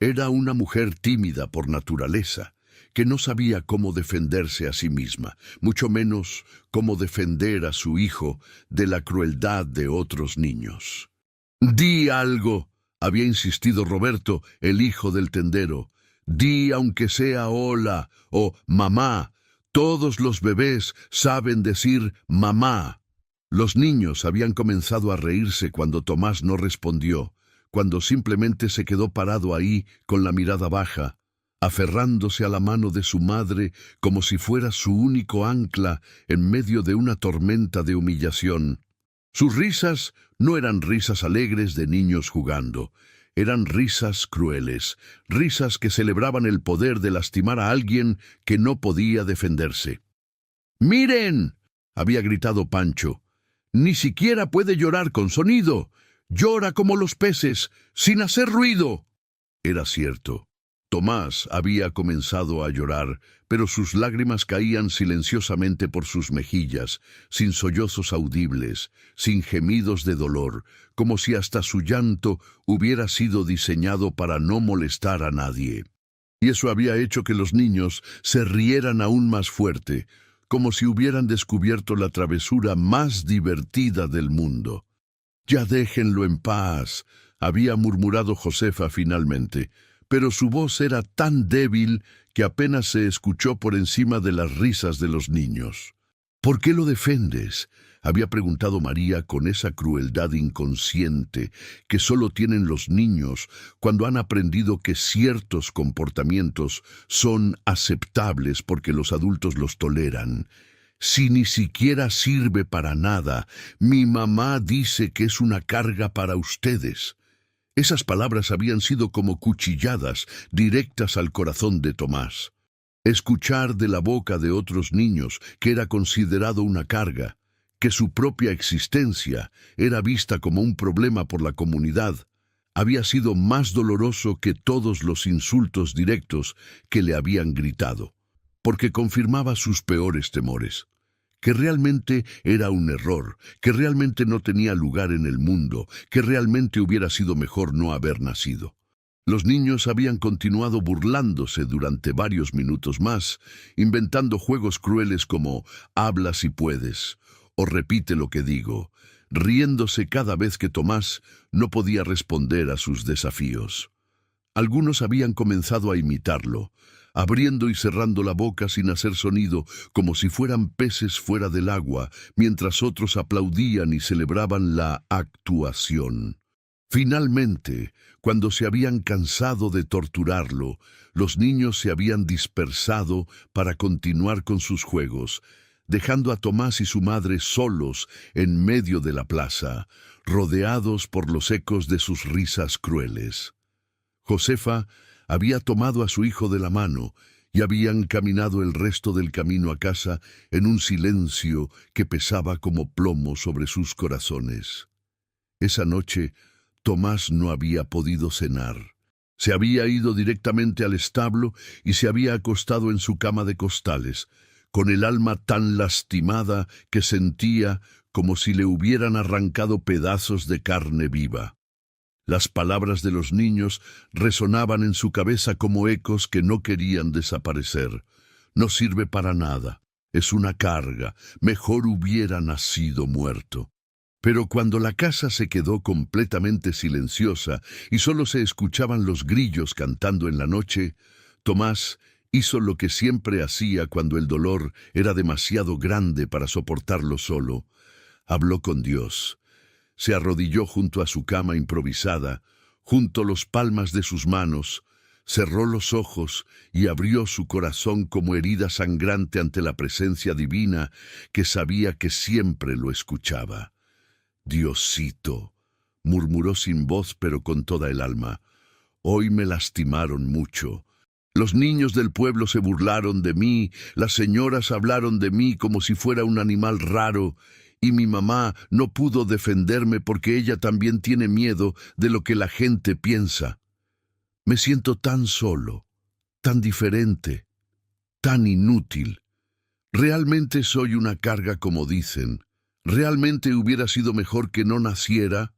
Era una mujer tímida por naturaleza, que no sabía cómo defenderse a sí misma, mucho menos cómo defender a su hijo de la crueldad de otros niños. «Di algo», había insistido Roberto, el hijo del tendero. «Di aunque sea hola o mamá. Todos los bebés saben decir mamá». Los niños habían comenzado a reírse cuando Tomás no respondió, cuando simplemente se quedó parado ahí con la mirada baja, aferrándose a la mano de su madre como si fuera su único ancla en medio de una tormenta de humillación. Sus risas no eran risas alegres de niños jugando, eran risas crueles, risas que celebraban el poder de lastimar a alguien que no podía defenderse. «¡Miren!», había gritado Pancho. «Ni siquiera puede llorar con sonido. Llora como los peces, sin hacer ruido». Era cierto. Tomás había comenzado a llorar, pero sus lágrimas caían silenciosamente por sus mejillas, sin sollozos audibles, sin gemidos de dolor, como si hasta su llanto hubiera sido diseñado para no molestar a nadie. Y eso había hecho que los niños se rieran aún más fuerte, como si hubieran descubierto la travesura más divertida del mundo. «Ya déjenlo en paz», había murmurado Josefa finalmente, pero su voz era tan débil que apenas se escuchó por encima de las risas de los niños. «¿Por qué lo defendes?», había preguntado María con esa crueldad inconsciente que solo tienen los niños cuando han aprendido que ciertos comportamientos son aceptables porque los adultos los toleran. «Si ni siquiera sirve para nada, mi mamá dice que es una carga para ustedes». Esas palabras habían sido como cuchilladas directas al corazón de Tomás. Escuchar de la boca de otros niños que era considerado una carga, que su propia existencia era vista como un problema por la comunidad, había sido más doloroso que todos los insultos directos que le habían gritado, porque confirmaba sus peores temores. Que realmente era un error, que realmente no tenía lugar en el mundo, que realmente hubiera sido mejor no haber nacido. Los niños habían continuado burlándose durante varios minutos más, inventando juegos crueles como «habla si puedes» o «repite lo que digo», riéndose cada vez que Tomás no podía responder a sus desafíos. Algunos habían comenzado a imitarlo, abriendo y cerrando la boca sin hacer sonido, como si fueran peces fuera del agua, mientras otros aplaudían y celebraban la actuación. Finalmente, cuando se habían cansado de torturarlo, los niños se habían dispersado para continuar con sus juegos, dejando a Tomás y su madre solos en medio de la plaza, rodeados por los ecos de sus risas crueles. Josefa había tomado a su hijo de la mano y habían caminado el resto del camino a casa en un silencio que pesaba como plomo sobre sus corazones. Esa noche, Tomás no había podido cenar. Se había ido directamente al establo y se había acostado en su cama de costales, con el alma tan lastimada que sentía como si le hubieran arrancado pedazos de carne viva. Las palabras de los niños resonaban en su cabeza como ecos que no querían desaparecer. No sirve para nada, es una carga, mejor hubiera nacido muerto. Pero cuando la casa se quedó completamente silenciosa y solo se escuchaban los grillos cantando en la noche, Tomás hizo lo que siempre hacía cuando el dolor era demasiado grande para soportarlo solo. Habló con Dios. Se arrodilló junto a su cama improvisada, junto los palmas de sus manos, cerró los ojos y abrió su corazón como herida sangrante ante la presencia divina que sabía que siempre lo escuchaba. «Diosito», murmuró sin voz pero con toda el alma, «hoy me lastimaron mucho. Los niños del pueblo se burlaron de mí, las señoras hablaron de mí como si fuera un animal raro, y mi mamá no pudo defenderme porque ella también tiene miedo de lo que la gente piensa. Me siento tan solo, tan diferente, tan inútil. Realmente soy una carga como dicen. Realmente hubiera sido mejor que no naciera».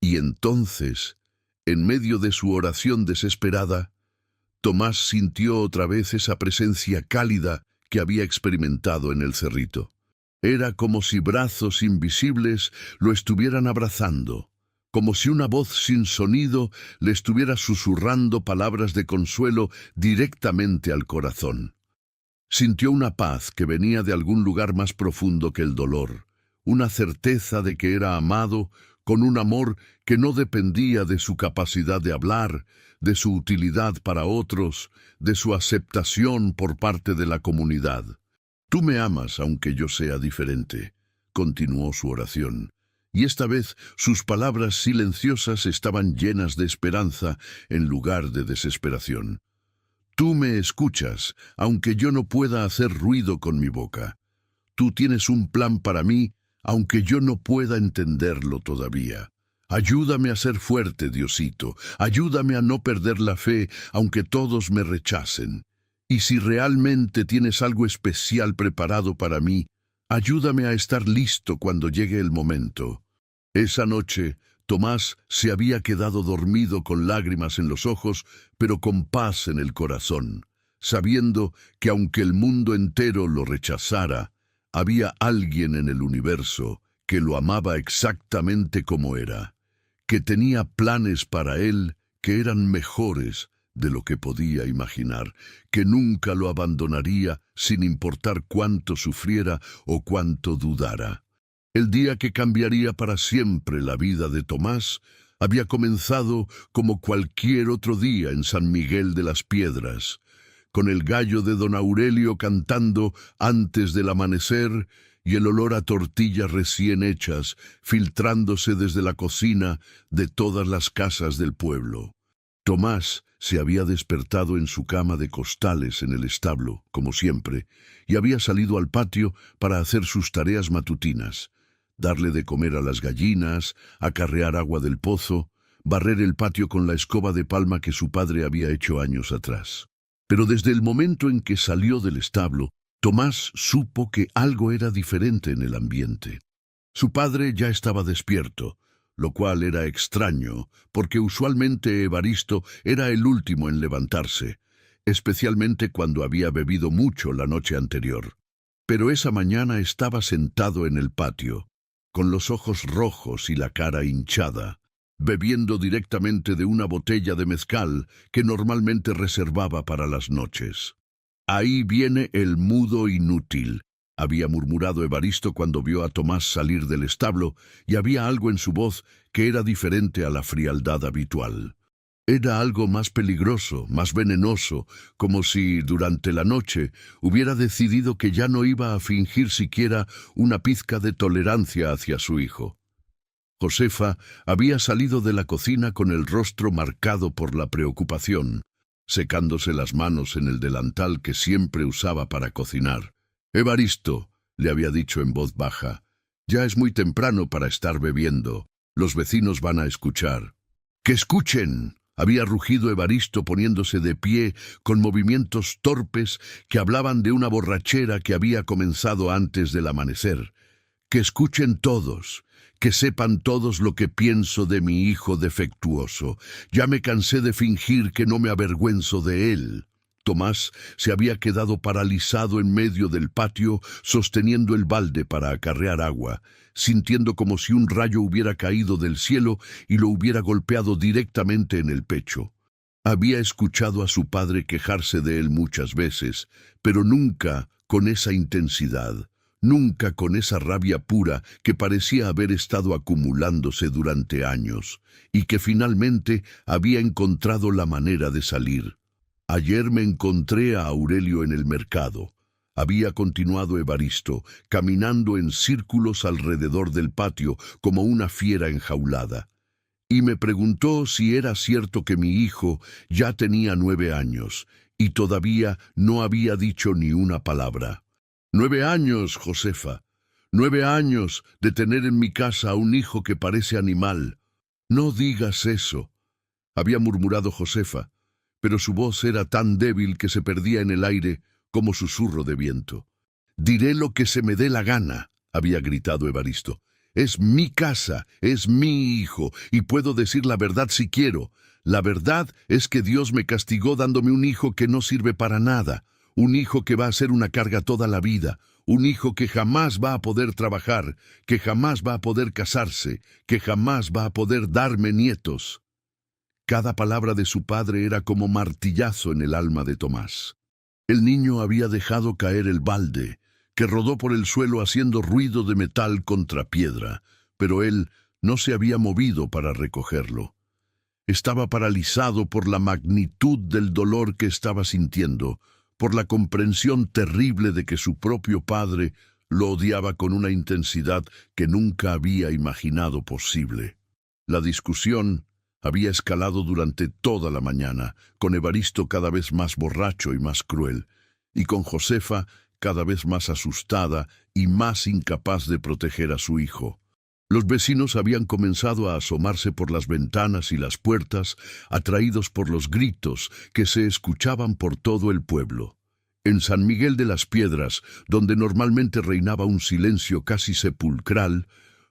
Y entonces, en medio de su oración desesperada, Tomás sintió otra vez esa presencia cálida que había experimentado en el cerrito. Era como si brazos invisibles lo estuvieran abrazando, como si una voz sin sonido le estuviera susurrando palabras de consuelo directamente al corazón. Sintió una paz que venía de algún lugar más profundo que el dolor, una certeza de que era amado con un amor que no dependía de su capacidad de hablar, de su utilidad para otros, de su aceptación por parte de la comunidad. «Tú me amas aunque yo sea diferente», continuó su oración, y esta vez sus palabras silenciosas estaban llenas de esperanza en lugar de desesperación. «Tú me escuchas aunque yo no pueda hacer ruido con mi boca. Tú tienes un plan para mí aunque yo no pueda entenderlo todavía. Ayúdame a ser fuerte, Diosito. Ayúdame a no perder la fe, aunque todos me rechacen. Y si realmente tienes algo especial preparado para mí, ayúdame a estar listo cuando llegue el momento». Esa noche, Tomás se había quedado dormido con lágrimas en los ojos, pero con paz en el corazón, sabiendo que aunque el mundo entero lo rechazara, había alguien en el universo que lo amaba exactamente como era, que tenía planes para él que eran mejores de lo que podía imaginar, que nunca lo abandonaría sin importar cuánto sufriera o cuánto dudara. El día que cambiaría para siempre la vida de Tomás había comenzado como cualquier otro día en San Miguel de las Piedras, con el gallo de don Aurelio cantando antes del amanecer y el olor a tortillas recién hechas filtrándose desde la cocina de todas las casas del pueblo. Tomás se había despertado en su cama de costales en el establo, como siempre, y había salido al patio para hacer sus tareas matutinas, darle de comer a las gallinas, acarrear agua del pozo, barrer el patio con la escoba de palma que su padre había hecho años atrás. Pero desde el momento en que salió del establo, Tomás supo que algo era diferente en el ambiente. Su padre ya estaba despierto, lo cual era extraño, porque usualmente Evaristo era el último en levantarse, especialmente cuando había bebido mucho la noche anterior. Pero esa mañana estaba sentado en el patio, con los ojos rojos y la cara hinchada, bebiendo directamente de una botella de mezcal que normalmente reservaba para las noches. «Ahí viene el mudo inútil», había murmurado Evaristo cuando vio a Tomás salir del establo, y había algo en su voz que era diferente a la frialdad habitual. Era algo más peligroso, más venenoso, como si, durante la noche, hubiera decidido que ya no iba a fingir siquiera una pizca de tolerancia hacia su hijo. Josefa había salido de la cocina con el rostro marcado por la preocupación, secándose las manos en el delantal que siempre usaba para cocinar. «Evaristo», le había dicho en voz baja, «ya es muy temprano para estar bebiendo. Los vecinos van a escuchar». «¡Que escuchen!», había rugido Evaristo poniéndose de pie con movimientos torpes que hablaban de una borrachera que había comenzado antes del amanecer. «Que escuchen todos, que sepan todos lo que pienso de mi hijo defectuoso. Ya me cansé de fingir que no me avergüenzo de él». Tomás se había quedado paralizado en medio del patio, sosteniendo el balde para acarrear agua, sintiendo como si un rayo hubiera caído del cielo y lo hubiera golpeado directamente en el pecho. Había escuchado a su padre quejarse de él muchas veces, pero nunca con esa intensidad, nunca con esa rabia pura que parecía haber estado acumulándose durante años, y que finalmente había encontrado la manera de salir. «Ayer me encontré a Aurelio en el mercado», había continuado Evaristo, caminando en círculos alrededor del patio como una fiera enjaulada. «Y me preguntó si era cierto que mi hijo ya tenía 9 años y todavía no había dicho ni una palabra». «9 años, Josefa. 9 años de tener en mi casa a un hijo que parece animal». «No digas eso», había murmurado Josefa, pero su voz era tan débil que se perdía en el aire como susurro de viento. «Diré lo que se me dé la gana», había gritado Evaristo. «Es mi casa, es mi hijo, y puedo decir la verdad si quiero. La verdad es que Dios me castigó dándome un hijo que no sirve para nada, un hijo que va a ser una carga toda la vida, un hijo que jamás va a poder trabajar, que jamás va a poder casarse, que jamás va a poder darme nietos». Cada palabra de su padre era como martillazo en el alma de Tomás. El niño había dejado caer el balde, que rodó por el suelo haciendo ruido de metal contra piedra, pero él no se había movido para recogerlo. Estaba paralizado por la magnitud del dolor que estaba sintiendo, por la comprensión terrible de que su propio padre lo odiaba con una intensidad que nunca había imaginado posible. La discusión había escalado durante toda la mañana, con Evaristo cada vez más borracho y más cruel, y con Josefa cada vez más asustada y más incapaz de proteger a su hijo. Los vecinos habían comenzado a asomarse por las ventanas y las puertas, atraídos por los gritos que se escuchaban por todo el pueblo. En San Miguel de las Piedras, donde normalmente reinaba un silencio casi sepulcral,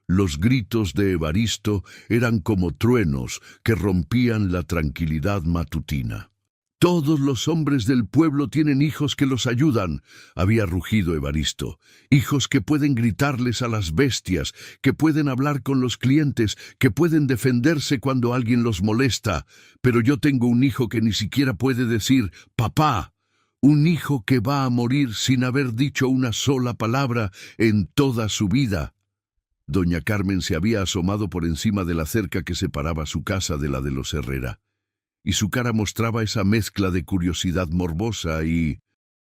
los gritos de Evaristo eran como truenos que rompían la tranquilidad matutina. «Todos los hombres del pueblo tienen hijos que los ayudan», había rugido Evaristo. «Hijos que pueden gritarles a las bestias, que pueden hablar con los clientes, que pueden defenderse cuando alguien los molesta. Pero yo tengo un hijo que ni siquiera puede decir «papá». Un hijo que va a morir sin haber dicho una sola palabra en toda su vida». Doña Carmen se había asomado por encima de la cerca que separaba su casa de la de los Herrera, y su cara mostraba esa mezcla de curiosidad morbosa y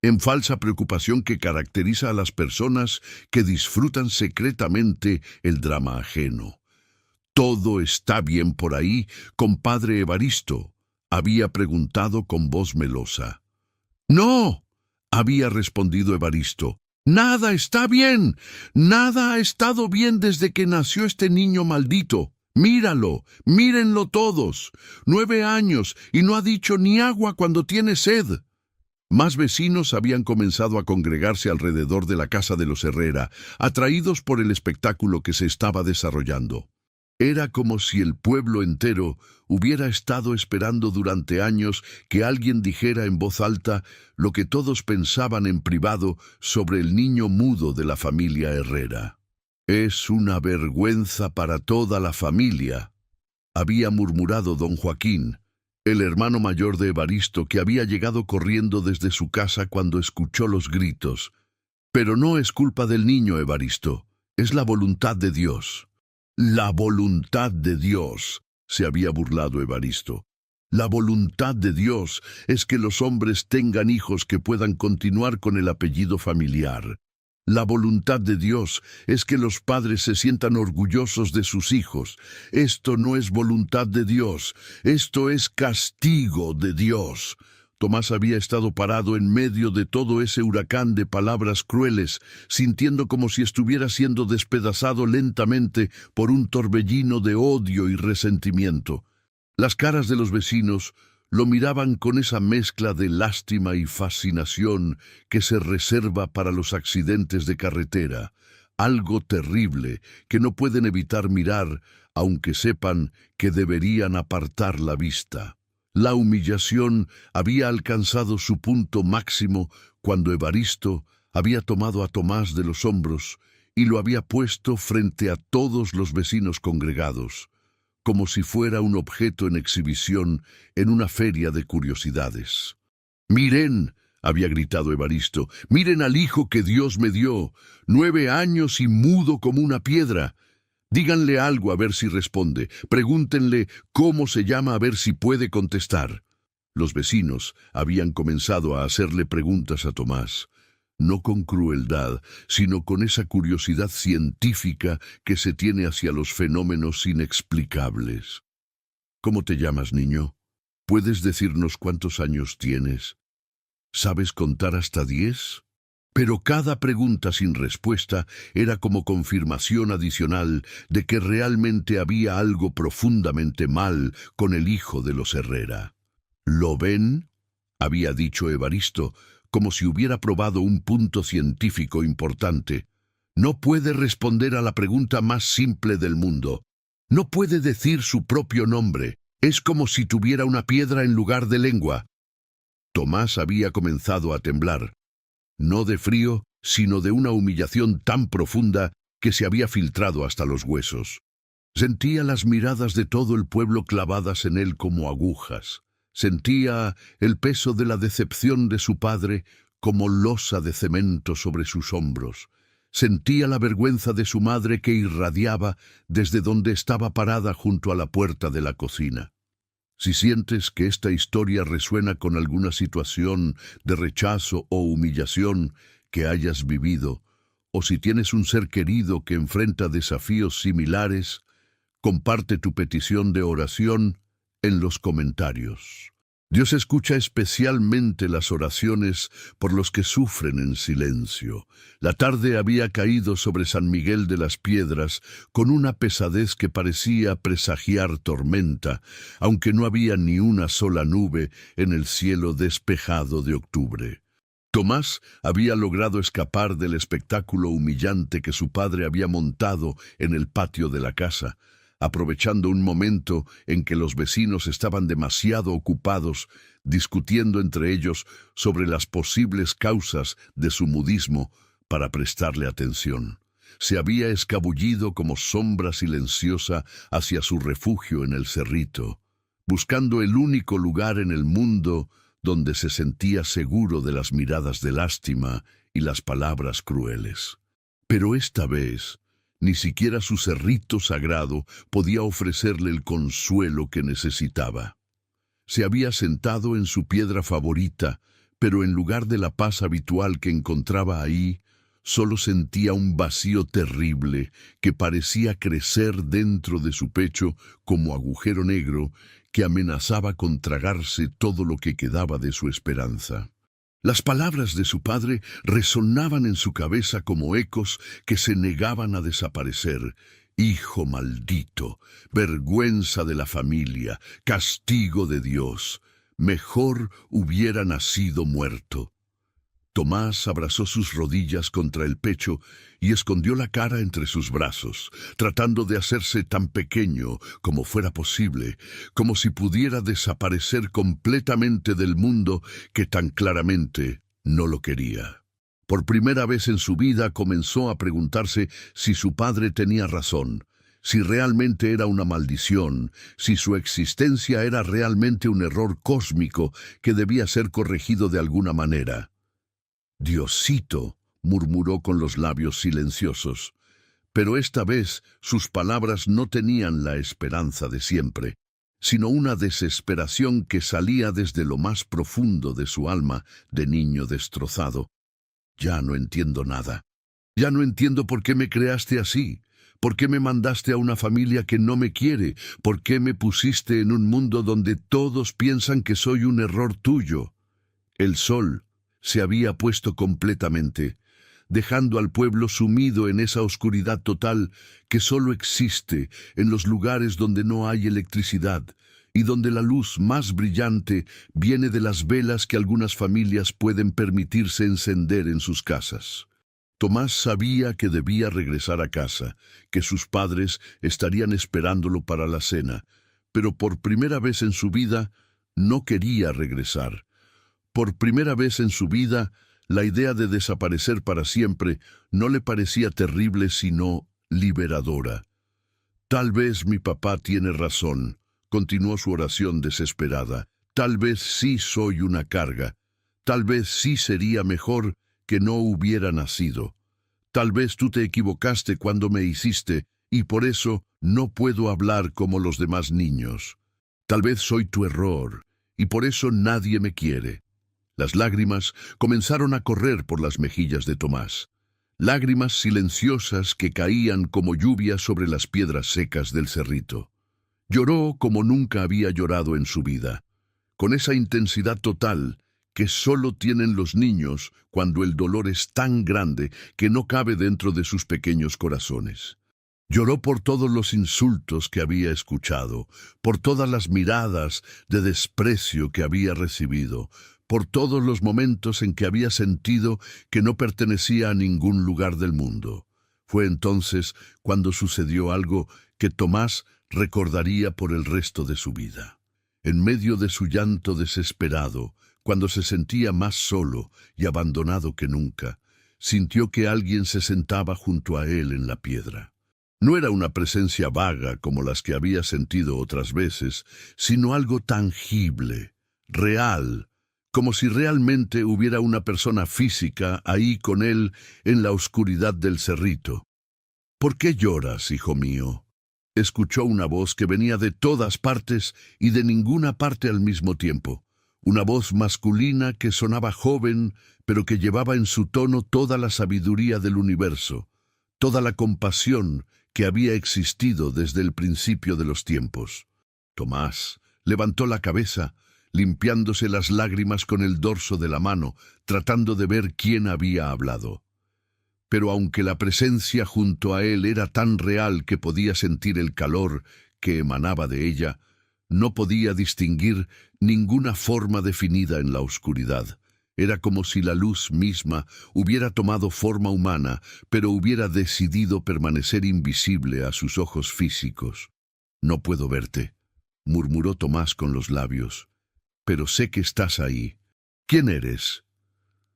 en falsa preocupación que caracteriza a las personas que disfrutan secretamente el drama ajeno. «¿Todo está bien por ahí, compadre Evaristo?», había preguntado con voz melosa. «No», había respondido Evaristo. «Nada está bien. Nada ha estado bien desde que nació este niño maldito. Míralo, mírenlo todos. 9 años y no ha dicho ni agua cuando tiene sed». Más vecinos habían comenzado a congregarse alrededor de la casa de los Herrera, atraídos por el espectáculo que se estaba desarrollando. Era como si el pueblo entero hubiera estado esperando durante años que alguien dijera en voz alta lo que todos pensaban en privado sobre el niño mudo de la familia Herrera. «Es una vergüenza para toda la familia», había murmurado don Joaquín, el hermano mayor de Evaristo, que había llegado corriendo desde su casa cuando escuchó los gritos. Pero no es culpa del niño, Evaristo, es la voluntad de Dios. La voluntad de Dios, se había burlado Evaristo. La voluntad de Dios es que los hombres tengan hijos que puedan continuar con el apellido familiar. La voluntad de Dios es que los padres se sientan orgullosos de sus hijos. Esto no es voluntad de Dios, esto es castigo de Dios. Tomás había estado parado en medio de todo ese huracán de palabras crueles, sintiendo como si estuviera siendo despedazado lentamente por un torbellino de odio y resentimiento. Las caras de los vecinos lo miraban con esa mezcla de lástima y fascinación que se reserva para los accidentes de carretera, algo terrible que no pueden evitar mirar, aunque sepan que deberían apartar la vista. La humillación había alcanzado su punto máximo cuando Evaristo había tomado a Tomás de los hombros y lo había puesto frente a todos los vecinos congregados, como si fuera un objeto en exhibición en una feria de curiosidades. «Miren», había gritado Evaristo, «miren al hijo que Dios me dio, 9 años y mudo como una piedra. Díganle algo a ver si responde, pregúntenle cómo se llama a ver si puede contestar». Los vecinos habían comenzado a hacerle preguntas a Tomás, no con crueldad, sino con esa curiosidad científica que se tiene hacia los fenómenos inexplicables. «¿Cómo te llamas, niño? ¿Puedes decirnos cuántos años tienes? ¿Sabes contar hasta 10? Pero cada pregunta sin respuesta era como confirmación adicional de que realmente había algo profundamente mal con el hijo de los Herrera. «¿Lo ven?», había dicho Evaristo, como si hubiera probado un punto científico importante. «No puede responder a la pregunta más simple del mundo. No puede decir su propio nombre. Es como si tuviera una piedra en lugar de lengua». Tomás había comenzado a temblar, no de frío, sino de una humillación tan profunda que se había filtrado hasta los huesos. Sentía las miradas de todo el pueblo clavadas en él como agujas. Sentía el peso de la decepción de su padre como losa de cemento sobre sus hombros. Sentía la vergüenza de su madre que irradiaba desde donde estaba parada junto a la puerta de la cocina. Si sientes que esta historia resuena con alguna situación de rechazo o humillación que hayas vivido, o si tienes un ser querido que enfrenta desafíos similares, comparte tu petición de oración en los comentarios. Dios escucha especialmente las oraciones por los que sufren en silencio. La tarde había caído sobre San Miguel de las Piedras con una pesadez que parecía presagiar tormenta, aunque no había ni una sola nube en el cielo despejado de octubre. Tomás había logrado escapar del espectáculo humillante que su padre había montado en el patio de la casa, aprovechando un momento en que los vecinos estaban demasiado ocupados discutiendo entre ellos sobre las posibles causas de su mudismo para prestarle atención. Se había escabullido como sombra silenciosa hacia su refugio en el cerrito, buscando el único lugar en el mundo donde se sentía seguro de las miradas de lástima y las palabras crueles. Pero esta vez, ni siquiera su cerrito sagrado podía ofrecerle el consuelo que necesitaba. Se había sentado en su piedra favorita, pero en lugar de la paz habitual que encontraba ahí, solo sentía un vacío terrible que parecía crecer dentro de su pecho como agujero negro que amenazaba con tragarse todo lo que quedaba de su esperanza. Las palabras de su padre resonaban en su cabeza como ecos que se negaban a desaparecer. «Hijo maldito, vergüenza de la familia, castigo de Dios. Mejor hubiera nacido muerto». Tomás abrazó sus rodillas contra el pecho y escondió la cara entre sus brazos, tratando de hacerse tan pequeño como fuera posible, como si pudiera desaparecer completamente del mundo que tan claramente no lo quería. Por primera vez en su vida comenzó a preguntarse si su padre tenía razón, si realmente era una maldición, si su existencia era realmente un error cósmico que debía ser corregido de alguna manera. «Diosito», murmuró con los labios silenciosos. Pero esta vez sus palabras no tenían la esperanza de siempre, sino una desesperación que salía desde lo más profundo de su alma de niño destrozado. «Ya no entiendo nada. Ya no entiendo por qué me creaste así. ¿Por qué me mandaste a una familia que no me quiere? ¿Por qué me pusiste en un mundo donde todos piensan que soy un error tuyo?» El sol se había puesto completamente, dejando al pueblo sumido en esa oscuridad total que solo existe en los lugares donde no hay electricidad y donde la luz más brillante viene de las velas que algunas familias pueden permitirse encender en sus casas. Tomás sabía que debía regresar a casa, que sus padres estarían esperándolo para la cena, pero por primera vez en su vida no quería regresar. Por primera vez en su vida, la idea de desaparecer para siempre no le parecía terrible, sino liberadora. «Tal vez mi papá tiene razón», continuó su oración desesperada. «Tal vez sí soy una carga. Tal vez sí sería mejor que no hubiera nacido. Tal vez tú te equivocaste cuando me hiciste y por eso no puedo hablar como los demás niños. Tal vez soy tu error y por eso nadie me quiere». Las lágrimas comenzaron a correr por las mejillas de Tomás. Lágrimas silenciosas que caían como lluvia sobre las piedras secas del cerrito. Lloró como nunca había llorado en su vida, con esa intensidad total que solo tienen los niños cuando el dolor es tan grande que no cabe dentro de sus pequeños corazones. Lloró por todos los insultos que había escuchado, por todas las miradas de desprecio que había recibido, por todos los momentos en que había sentido que no pertenecía a ningún lugar del mundo. Fue entonces cuando sucedió algo que Tomás recordaría por el resto de su vida. En medio de su llanto desesperado, cuando se sentía más solo y abandonado que nunca, sintió que alguien se sentaba junto a él en la piedra. No era una presencia vaga como las que había sentido otras veces, sino algo tangible, real, como si realmente hubiera una persona física ahí con él en la oscuridad del cerrito. «¿Por qué lloras, hijo mío?», escuchó una voz que venía de todas partes y de ninguna parte al mismo tiempo. Una voz masculina que sonaba joven, pero que llevaba en su tono toda la sabiduría del universo, toda la compasión que había existido desde el principio de los tiempos. Tomás levantó la cabeza, limpiándose las lágrimas con el dorso de la mano, tratando de ver quién había hablado. Pero aunque la presencia junto a él era tan real que podía sentir el calor que emanaba de ella, no podía distinguir ninguna forma definida en la oscuridad. Era como si la luz misma hubiera tomado forma humana, pero hubiera decidido permanecer invisible a sus ojos físicos. «No puedo verte», murmuró Tomás con los labios, «pero sé que estás ahí. ¿Quién eres?»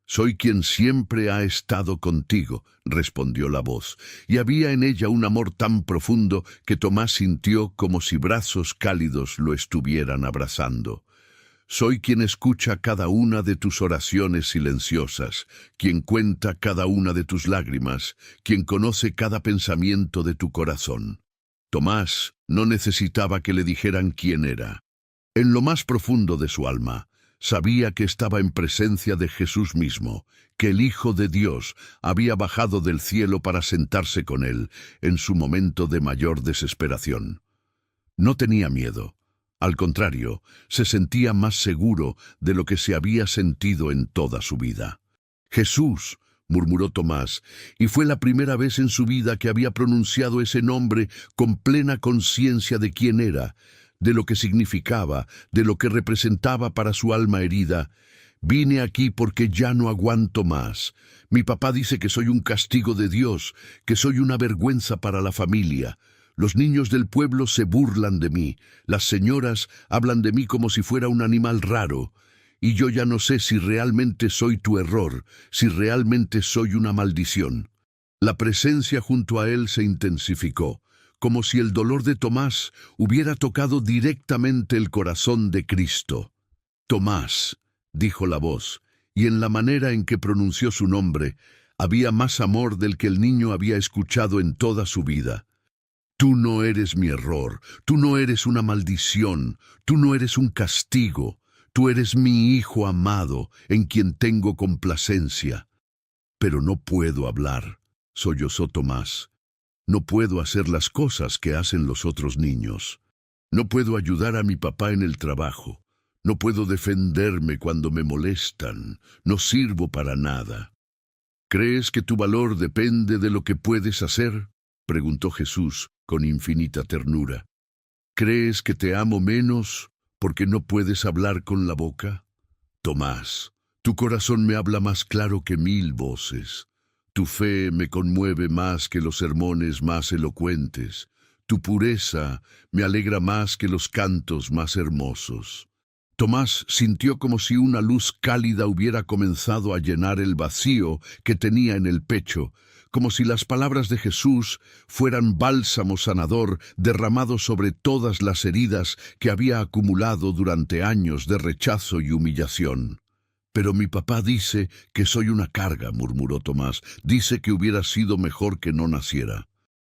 «Soy quien siempre ha estado contigo», respondió la voz, y había en ella un amor tan profundo que Tomás sintió como si brazos cálidos lo estuvieran abrazando. «Soy quien escucha cada una de tus oraciones silenciosas, quien cuenta cada una de tus lágrimas, quien conoce cada pensamiento de tu corazón». Tomás no necesitaba que le dijeran quién era. En lo más profundo de su alma, sabía que estaba en presencia de Jesús mismo, que el Hijo de Dios había bajado del cielo para sentarse con él en su momento de mayor desesperación. No tenía miedo. Al contrario, se sentía más seguro de lo que se había sentido en toda su vida. «Jesús», murmuró Tomás, y fue la primera vez en su vida que había pronunciado ese nombre con plena conciencia de quién era, de lo que significaba, de lo que representaba para su alma herida. «Vine aquí porque ya no aguanto más. Mi papá dice que soy un castigo de Dios, que soy una vergüenza para la familia. Los niños del pueblo se burlan de mí, las señoras hablan de mí como si fuera un animal raro, y yo ya no sé si realmente soy tu error, si realmente soy una maldición». La presencia junto a él se intensificó, como si el dolor de Tomás hubiera tocado directamente el corazón de Cristo. «Tomás», dijo la voz, y en la manera en que pronunció su nombre, había más amor del que el niño había escuchado en toda su vida. «Tú no eres mi error, tú no eres una maldición, tú no eres un castigo, tú eres mi hijo amado, en quien tengo complacencia». «Pero no puedo hablar», sollozó Tomás. «No puedo hacer las cosas que hacen los otros niños. No puedo ayudar a mi papá en el trabajo. No puedo defenderme cuando me molestan. No sirvo para nada». «¿Crees que tu valor depende de lo que puedes hacer?», preguntó Jesús con infinita ternura. «¿Crees que te amo menos porque no puedes hablar con la boca? Tomás, tu corazón me habla más claro que 1000 voces. Tu fe me conmueve más que los sermones más elocuentes. Tu pureza me alegra más que los cantos más hermosos». Tomás sintió como si una luz cálida hubiera comenzado a llenar el vacío que tenía en el pecho, como si las palabras de Jesús fueran bálsamo sanador derramado sobre todas las heridas que había acumulado durante años de rechazo y humillación. «Pero mi papá dice que soy una carga», murmuró Tomás. «Dice que hubiera sido mejor que no naciera».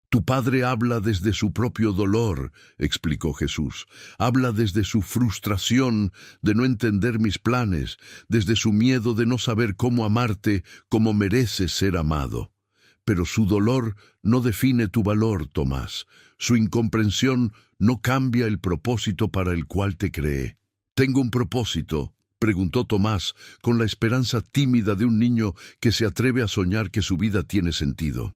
«Tu padre habla desde su propio dolor», explicó Jesús. «Habla desde su frustración de no entender mis planes, desde su miedo de no saber cómo amarte como mereces ser amado. Pero su dolor no define tu valor, Tomás. Su incomprensión no cambia el propósito para el cual te creé». «¿Tengo un propósito?», preguntó Tomás, con la esperanza tímida de un niño que se atreve a soñar que su vida tiene sentido.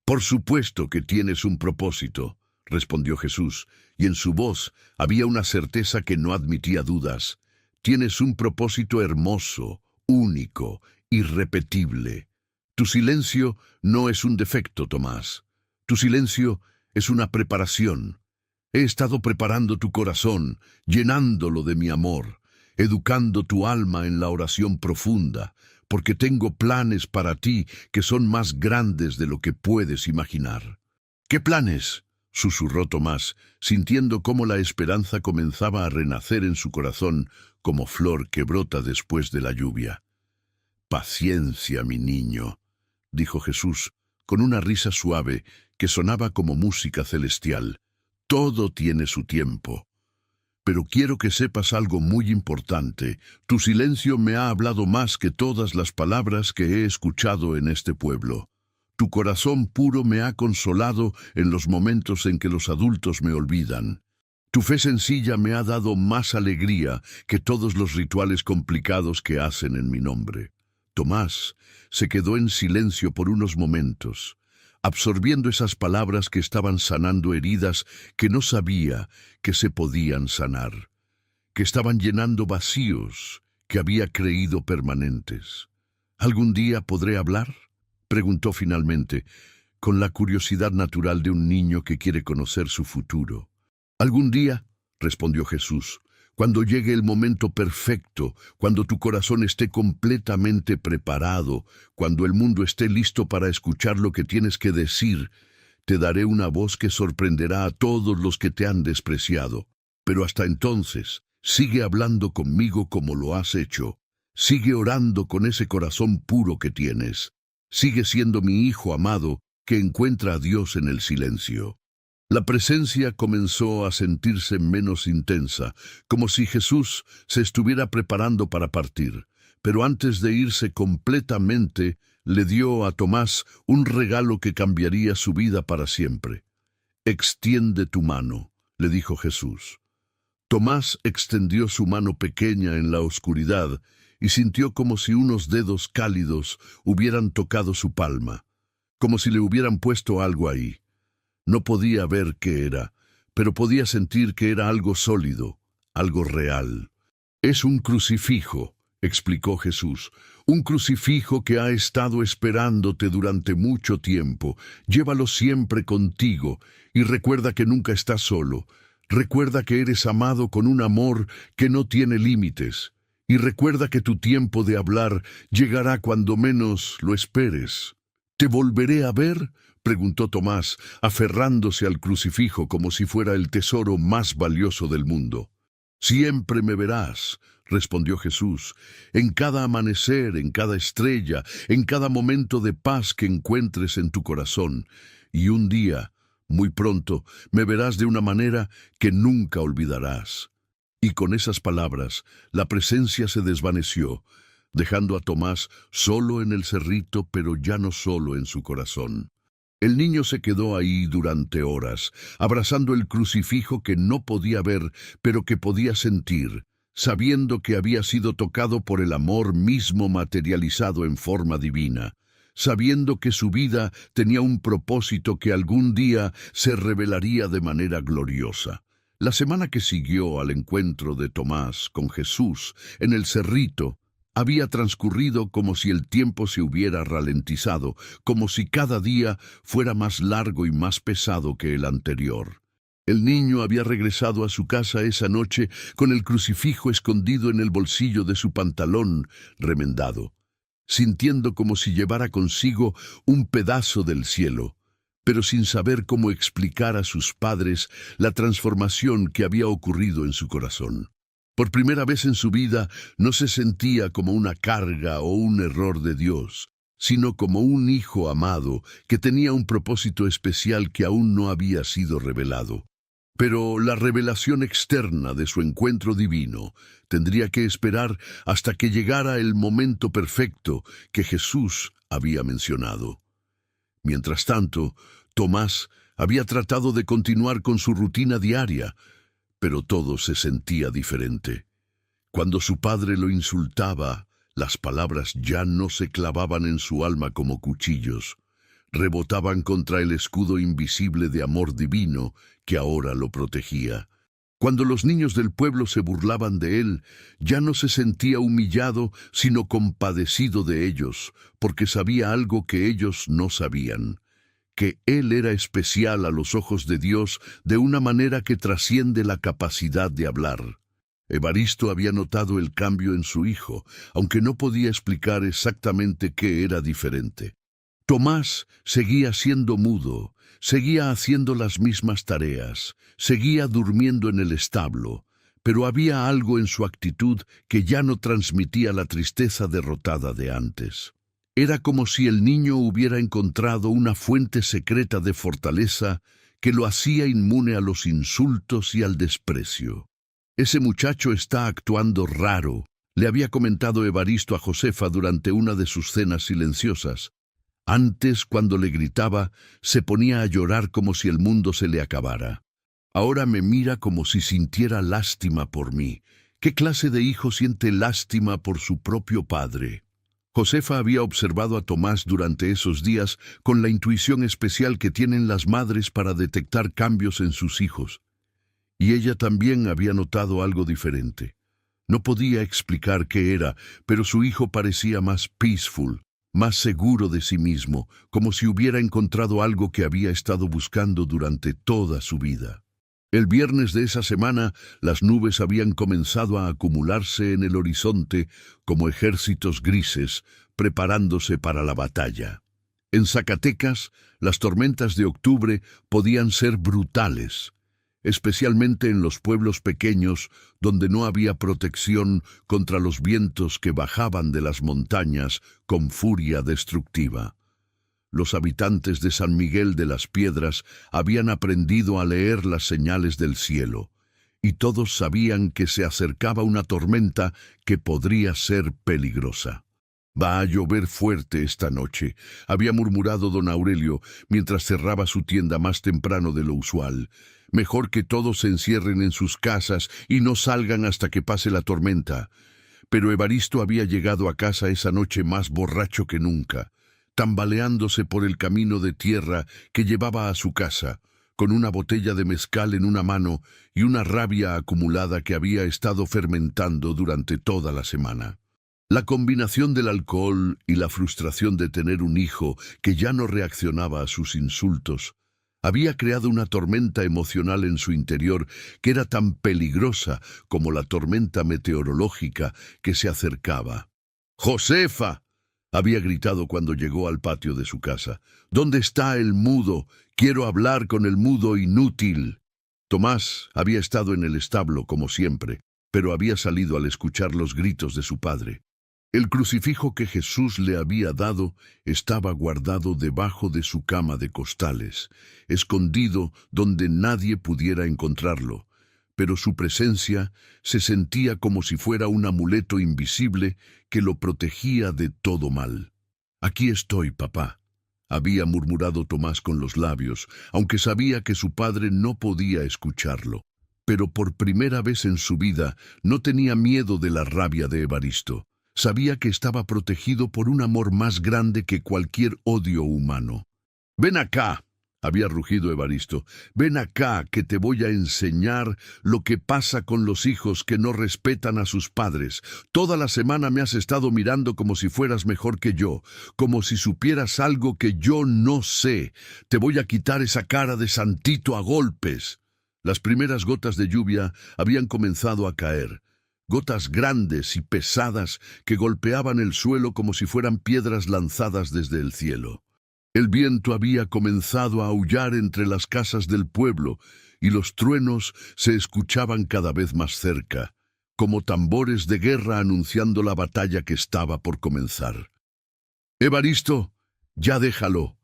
«Por supuesto que tienes un propósito», respondió Jesús, y en su voz había una certeza que no admitía dudas. «Tienes un propósito hermoso, único, irrepetible. Tu silencio no es un defecto, Tomás. Tu silencio es una preparación. He estado preparando tu corazón, llenándolo de mi amor, educando tu alma en la oración profunda, porque tengo planes para ti que son más grandes de lo que puedes imaginar». «¿Qué planes?», susurró Tomás, sintiendo cómo la esperanza comenzaba a renacer en su corazón como flor que brota después de la lluvia. «Paciencia, mi niño», dijo Jesús, con una risa suave que sonaba como música celestial. «Todo tiene su tiempo. Pero quiero que sepas algo muy importante. Tu silencio me ha hablado más que todas las palabras que he escuchado en este pueblo. Tu corazón puro me ha consolado en los momentos en que los adultos me olvidan. Tu fe sencilla me ha dado más alegría que todos los rituales complicados que hacen en mi nombre». Tomás se quedó en silencio por unos momentos, absorbiendo esas palabras que estaban sanando heridas que no sabía que se podían sanar, que estaban llenando vacíos que había creído permanentes. «¿Algún día podré hablar?», preguntó finalmente, con la curiosidad natural de un niño que quiere conocer su futuro. «Algún día», respondió Jesús, «cuando llegue el momento perfecto, cuando tu corazón esté completamente preparado, cuando el mundo esté listo para escuchar lo que tienes que decir, te daré una voz que sorprenderá a todos los que te han despreciado. Pero hasta entonces, sigue hablando conmigo como lo has hecho. Sigue orando con ese corazón puro que tienes. Sigue siendo mi hijo amado que encuentra a Dios en el silencio». La presencia comenzó a sentirse menos intensa, como si Jesús se estuviera preparando para partir, pero antes de irse completamente, le dio a Tomás un regalo que cambiaría su vida para siempre. «Extiende tu mano», le dijo Jesús. Tomás extendió su mano pequeña en la oscuridad y sintió como si unos dedos cálidos hubieran tocado su palma, como si le hubieran puesto algo ahí. No podía ver qué era, pero podía sentir que era algo sólido, algo real. «Es un crucifijo», explicó Jesús, «un crucifijo que ha estado esperándote durante mucho tiempo. Llévalo siempre contigo y recuerda que nunca estás solo. Recuerda que eres amado con un amor que no tiene límites. Y recuerda que tu tiempo de hablar llegará cuando menos lo esperes. ¿Te volveré a ver?, preguntó Tomás, aferrándose al crucifijo como si fuera el tesoro más valioso del mundo. Siempre me verás, respondió Jesús, en cada amanecer, en cada estrella, en cada momento de paz que encuentres en tu corazón. Y un día, muy pronto, me verás de una manera que nunca olvidarás. Y con esas palabras, la presencia se desvaneció, dejando a Tomás solo en el cerrito, pero ya no solo en su corazón. El niño se quedó ahí durante horas, abrazando el crucifijo que no podía ver, pero que podía sentir, sabiendo que había sido tocado por el amor mismo materializado en forma divina, sabiendo que su vida tenía un propósito que algún día se revelaría de manera gloriosa. La semana que siguió al encuentro de Tomás con Jesús en el cerrito, había transcurrido como si el tiempo se hubiera ralentizado, como si cada día fuera más largo y más pesado que el anterior. El niño había regresado a su casa esa noche con el crucifijo escondido en el bolsillo de su pantalón remendado, sintiendo como si llevara consigo un pedazo del cielo, pero sin saber cómo explicar a sus padres la transformación que había ocurrido en su corazón. Por primera vez en su vida no se sentía como una carga o un error de Dios, sino como un hijo amado que tenía un propósito especial que aún no había sido revelado. Pero la revelación externa de su encuentro divino tendría que esperar hasta que llegara el momento perfecto que Jesús había mencionado. Mientras tanto, Tomás había tratado de continuar con su rutina diaria, pero todo se sentía diferente. Cuando su padre lo insultaba, las palabras ya no se clavaban en su alma como cuchillos, rebotaban contra el escudo invisible de amor divino que ahora lo protegía. Cuando los niños del pueblo se burlaban de él, ya no se sentía humillado, sino compadecido de ellos, porque sabía algo que ellos no sabían, que él era especial a los ojos de Dios de una manera que trasciende la capacidad de hablar. Evaristo había notado el cambio en su hijo, aunque no podía explicar exactamente qué era diferente. Tomás seguía siendo mudo, seguía haciendo las mismas tareas, seguía durmiendo en el establo, pero había algo en su actitud que ya no transmitía la tristeza derrotada de antes. Era como si el niño hubiera encontrado una fuente secreta de fortaleza que lo hacía inmune a los insultos y al desprecio. Ese muchacho está actuando raro, le había comentado Evaristo a Josefa durante una de sus cenas silenciosas. Antes, cuando le gritaba, se ponía a llorar como si el mundo se le acabara. Ahora me mira como si sintiera lástima por mí. ¿Qué clase de hijo siente lástima por su propio padre? Josefa había observado a Tomás durante esos días con la intuición especial que tienen las madres para detectar cambios en sus hijos. Y ella también había notado algo diferente. No podía explicar qué era, pero su hijo parecía más peaceful, más seguro de sí mismo, como si hubiera encontrado algo que había estado buscando durante toda su vida. El viernes de esa semana, las nubes habían comenzado a acumularse en el horizonte como ejércitos grises, preparándose para la batalla. En Zacatecas, las tormentas de octubre podían ser brutales, especialmente en los pueblos pequeños donde no había protección contra los vientos que bajaban de las montañas con furia destructiva. Los habitantes de San Miguel de las Piedras habían aprendido a leer las señales del cielo, y todos sabían que se acercaba una tormenta que podría ser peligrosa. «Va a llover fuerte esta noche», había murmurado don Aurelio mientras cerraba su tienda más temprano de lo usual. «Mejor que todos se encierren en sus casas y no salgan hasta que pase la tormenta». Pero Evaristo había llegado a casa esa noche más borracho que nunca, tambaleándose por el camino de tierra que llevaba a su casa, con una botella de mezcal en una mano y una rabia acumulada que había estado fermentando durante toda la semana. La combinación del alcohol y la frustración de tener un hijo que ya no reaccionaba a sus insultos había creado una tormenta emocional en su interior que era tan peligrosa como la tormenta meteorológica que se acercaba. «¡Josefa!», Había gritado cuando llegó al patio de su casa. ¿Dónde está el mudo? Quiero hablar con el mudo inútil. Tomás había estado en el establo, como siempre, pero había salido al escuchar los gritos de su padre. El crucifijo que Jesús le había dado estaba guardado debajo de su cama de costales, escondido donde nadie pudiera encontrarlo, pero su presencia se sentía como si fuera un amuleto invisible que lo protegía de todo mal. «Aquí estoy, papá», había murmurado Tomás con los labios, aunque sabía que su padre no podía escucharlo. Pero por primera vez en su vida no tenía miedo de la rabia de Evaristo. Sabía que estaba protegido por un amor más grande que cualquier odio humano. «Ven acá», había rugido Evaristo, «ven acá que te voy a enseñar lo que pasa con los hijos que no respetan a sus padres. Toda la semana me has estado mirando como si fueras mejor que yo, como si supieras algo que yo no sé. Te voy a quitar esa cara de santito a golpes». Las primeras gotas de lluvia habían comenzado a caer, gotas grandes y pesadas que golpeaban el suelo como si fueran piedras lanzadas desde el cielo. El viento había comenzado a aullar entre las casas del pueblo y los truenos se escuchaban cada vez más cerca, como tambores de guerra anunciando la batalla que estaba por comenzar. «Evaristo, ya déjalo»,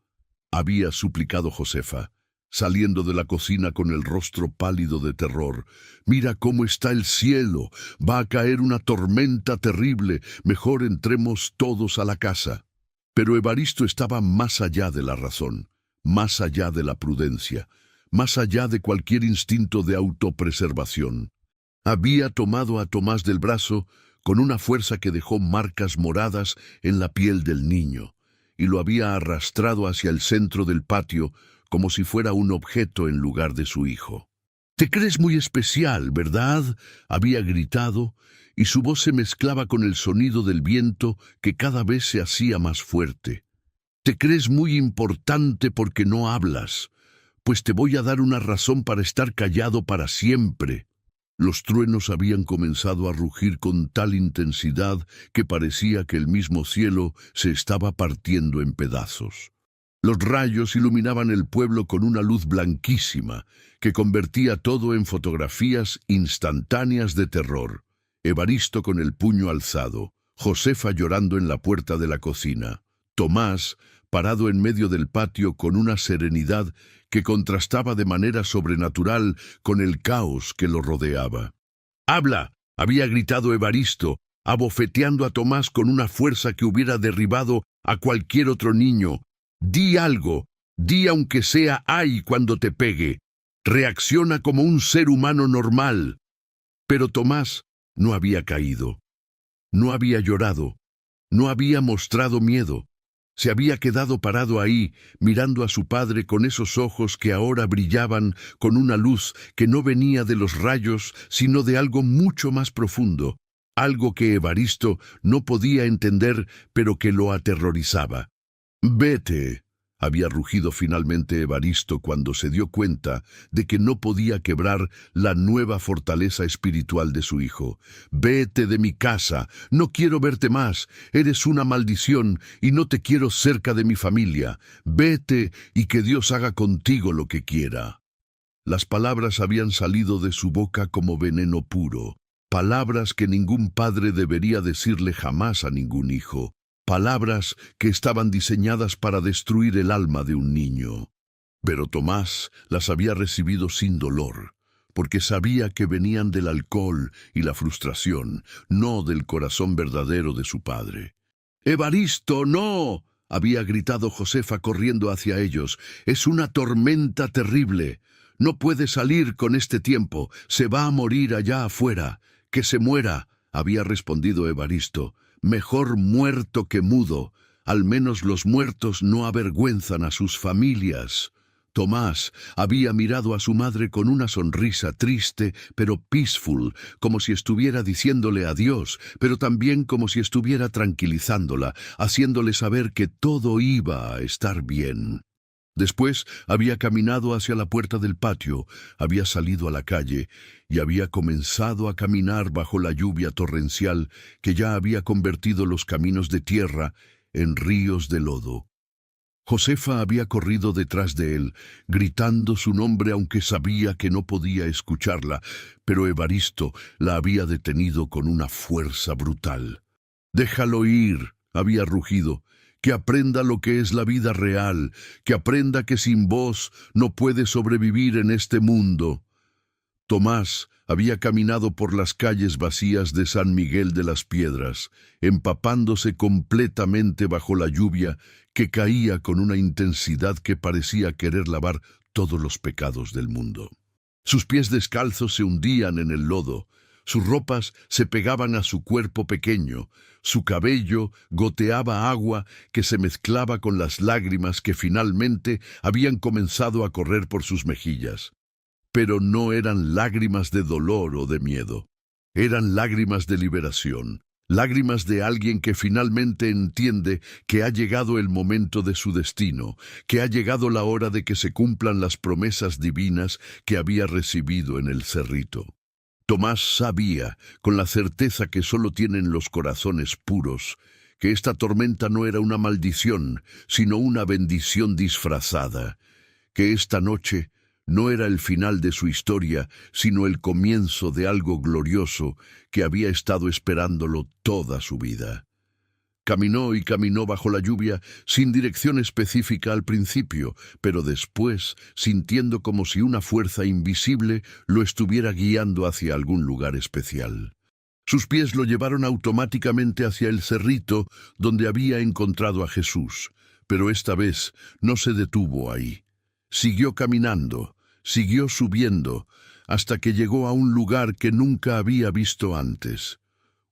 había suplicado Josefa, saliendo de la cocina con el rostro pálido de terror. «Mira cómo está el cielo, va a caer una tormenta terrible, mejor entremos todos a la casa». Pero Evaristo estaba más allá de la razón, más allá de la prudencia, más allá de cualquier instinto de autopreservación. Había tomado a Tomás del brazo con una fuerza que dejó marcas moradas en la piel del niño, y lo había arrastrado hacia el centro del patio como si fuera un objeto en lugar de su hijo. «Te crees muy especial, ¿verdad?», había gritado, y su voz se mezclaba con el sonido del viento que cada vez se hacía más fuerte. «Te crees muy importante porque no hablas, pues te voy a dar una razón para estar callado para siempre». Los truenos habían comenzado a rugir con tal intensidad que parecía que el mismo cielo se estaba partiendo en pedazos. Los rayos iluminaban el pueblo con una luz blanquísima que convertía todo en fotografías instantáneas de terror. Evaristo con el puño alzado, Josefa llorando en la puerta de la cocina, Tomás parado en medio del patio con una serenidad que contrastaba de manera sobrenatural con el caos que lo rodeaba. «¡Habla!», había gritado Evaristo, abofeteando a Tomás con una fuerza que hubiera derribado a cualquier otro niño. «Di algo, di aunque sea ¡ay!» cuando te pegue. Reacciona como un ser humano normal». Pero Tomás no había caído, no había llorado, no había mostrado miedo. Se había quedado parado ahí, mirando a su padre con esos ojos que ahora brillaban con una luz que no venía de los rayos, sino de algo mucho más profundo, algo que Evaristo no podía entender, pero que lo aterrorizaba. «Vete», había rugido finalmente Evaristo cuando se dio cuenta de que no podía quebrar la nueva fortaleza espiritual de su hijo. «Vete de mi casa, no quiero verte más, eres una maldición y no te quiero cerca de mi familia. Vete y que Dios haga contigo lo que quiera». Las palabras habían salido de su boca como veneno puro, palabras que ningún padre debería decirle jamás a ningún hijo. Palabras que estaban diseñadas para destruir el alma de un niño. Pero Tomás las había recibido sin dolor, porque sabía que venían del alcohol y la frustración, no del corazón verdadero de su padre. «¡Evaristo, no!», había gritado Josefa corriendo hacia ellos. «Es una tormenta terrible. No puede salir con este tiempo. Se va a morir allá afuera. Que se muera», había respondido Evaristo. «Mejor muerto que mudo. Al menos los muertos no avergüenzan a sus familias». Tomás había mirado a su madre con una sonrisa triste, pero peaceful, como si estuviera diciéndole adiós, pero también como si estuviera tranquilizándola, haciéndole saber que todo iba a estar bien. Después había caminado hacia la puerta del patio, había salido a la calle y había comenzado a caminar bajo la lluvia torrencial que ya había convertido los caminos de tierra en ríos de lodo. Josefa había corrido detrás de él, gritando su nombre aunque sabía que no podía escucharla, pero Evaristo la había detenido con una fuerza brutal. «Déjalo ir», había rugido, «que aprenda lo que es la vida real, que aprenda que sin vos no puede sobrevivir en este mundo». Tomás había caminado por las calles vacías de San Miguel de las Piedras, empapándose completamente bajo la lluvia que caía con una intensidad que parecía querer lavar todos los pecados del mundo. Sus pies descalzos se hundían en el lodo, sus ropas se pegaban a su cuerpo pequeño, su cabello goteaba agua que se mezclaba con las lágrimas que finalmente habían comenzado a correr por sus mejillas. Pero no eran lágrimas de dolor o de miedo. Eran lágrimas de liberación, lágrimas de alguien que finalmente entiende que ha llegado el momento de su destino, que ha llegado la hora de que se cumplan las promesas divinas que había recibido en el cerrito. Tomás sabía, con la certeza que solo tienen los corazones puros, que esta tormenta no era una maldición, sino una bendición disfrazada, que esta noche no era el final de su historia, sino el comienzo de algo glorioso que había estado esperándolo toda su vida. Caminó y caminó bajo la lluvia, sin dirección específica al principio, pero después, sintiendo como si una fuerza invisible lo estuviera guiando hacia algún lugar especial. Sus pies lo llevaron automáticamente hacia el cerrito donde había encontrado a Jesús, pero esta vez no se detuvo ahí. Siguió caminando. Siguió subiendo, hasta que llegó a un lugar que nunca había visto antes.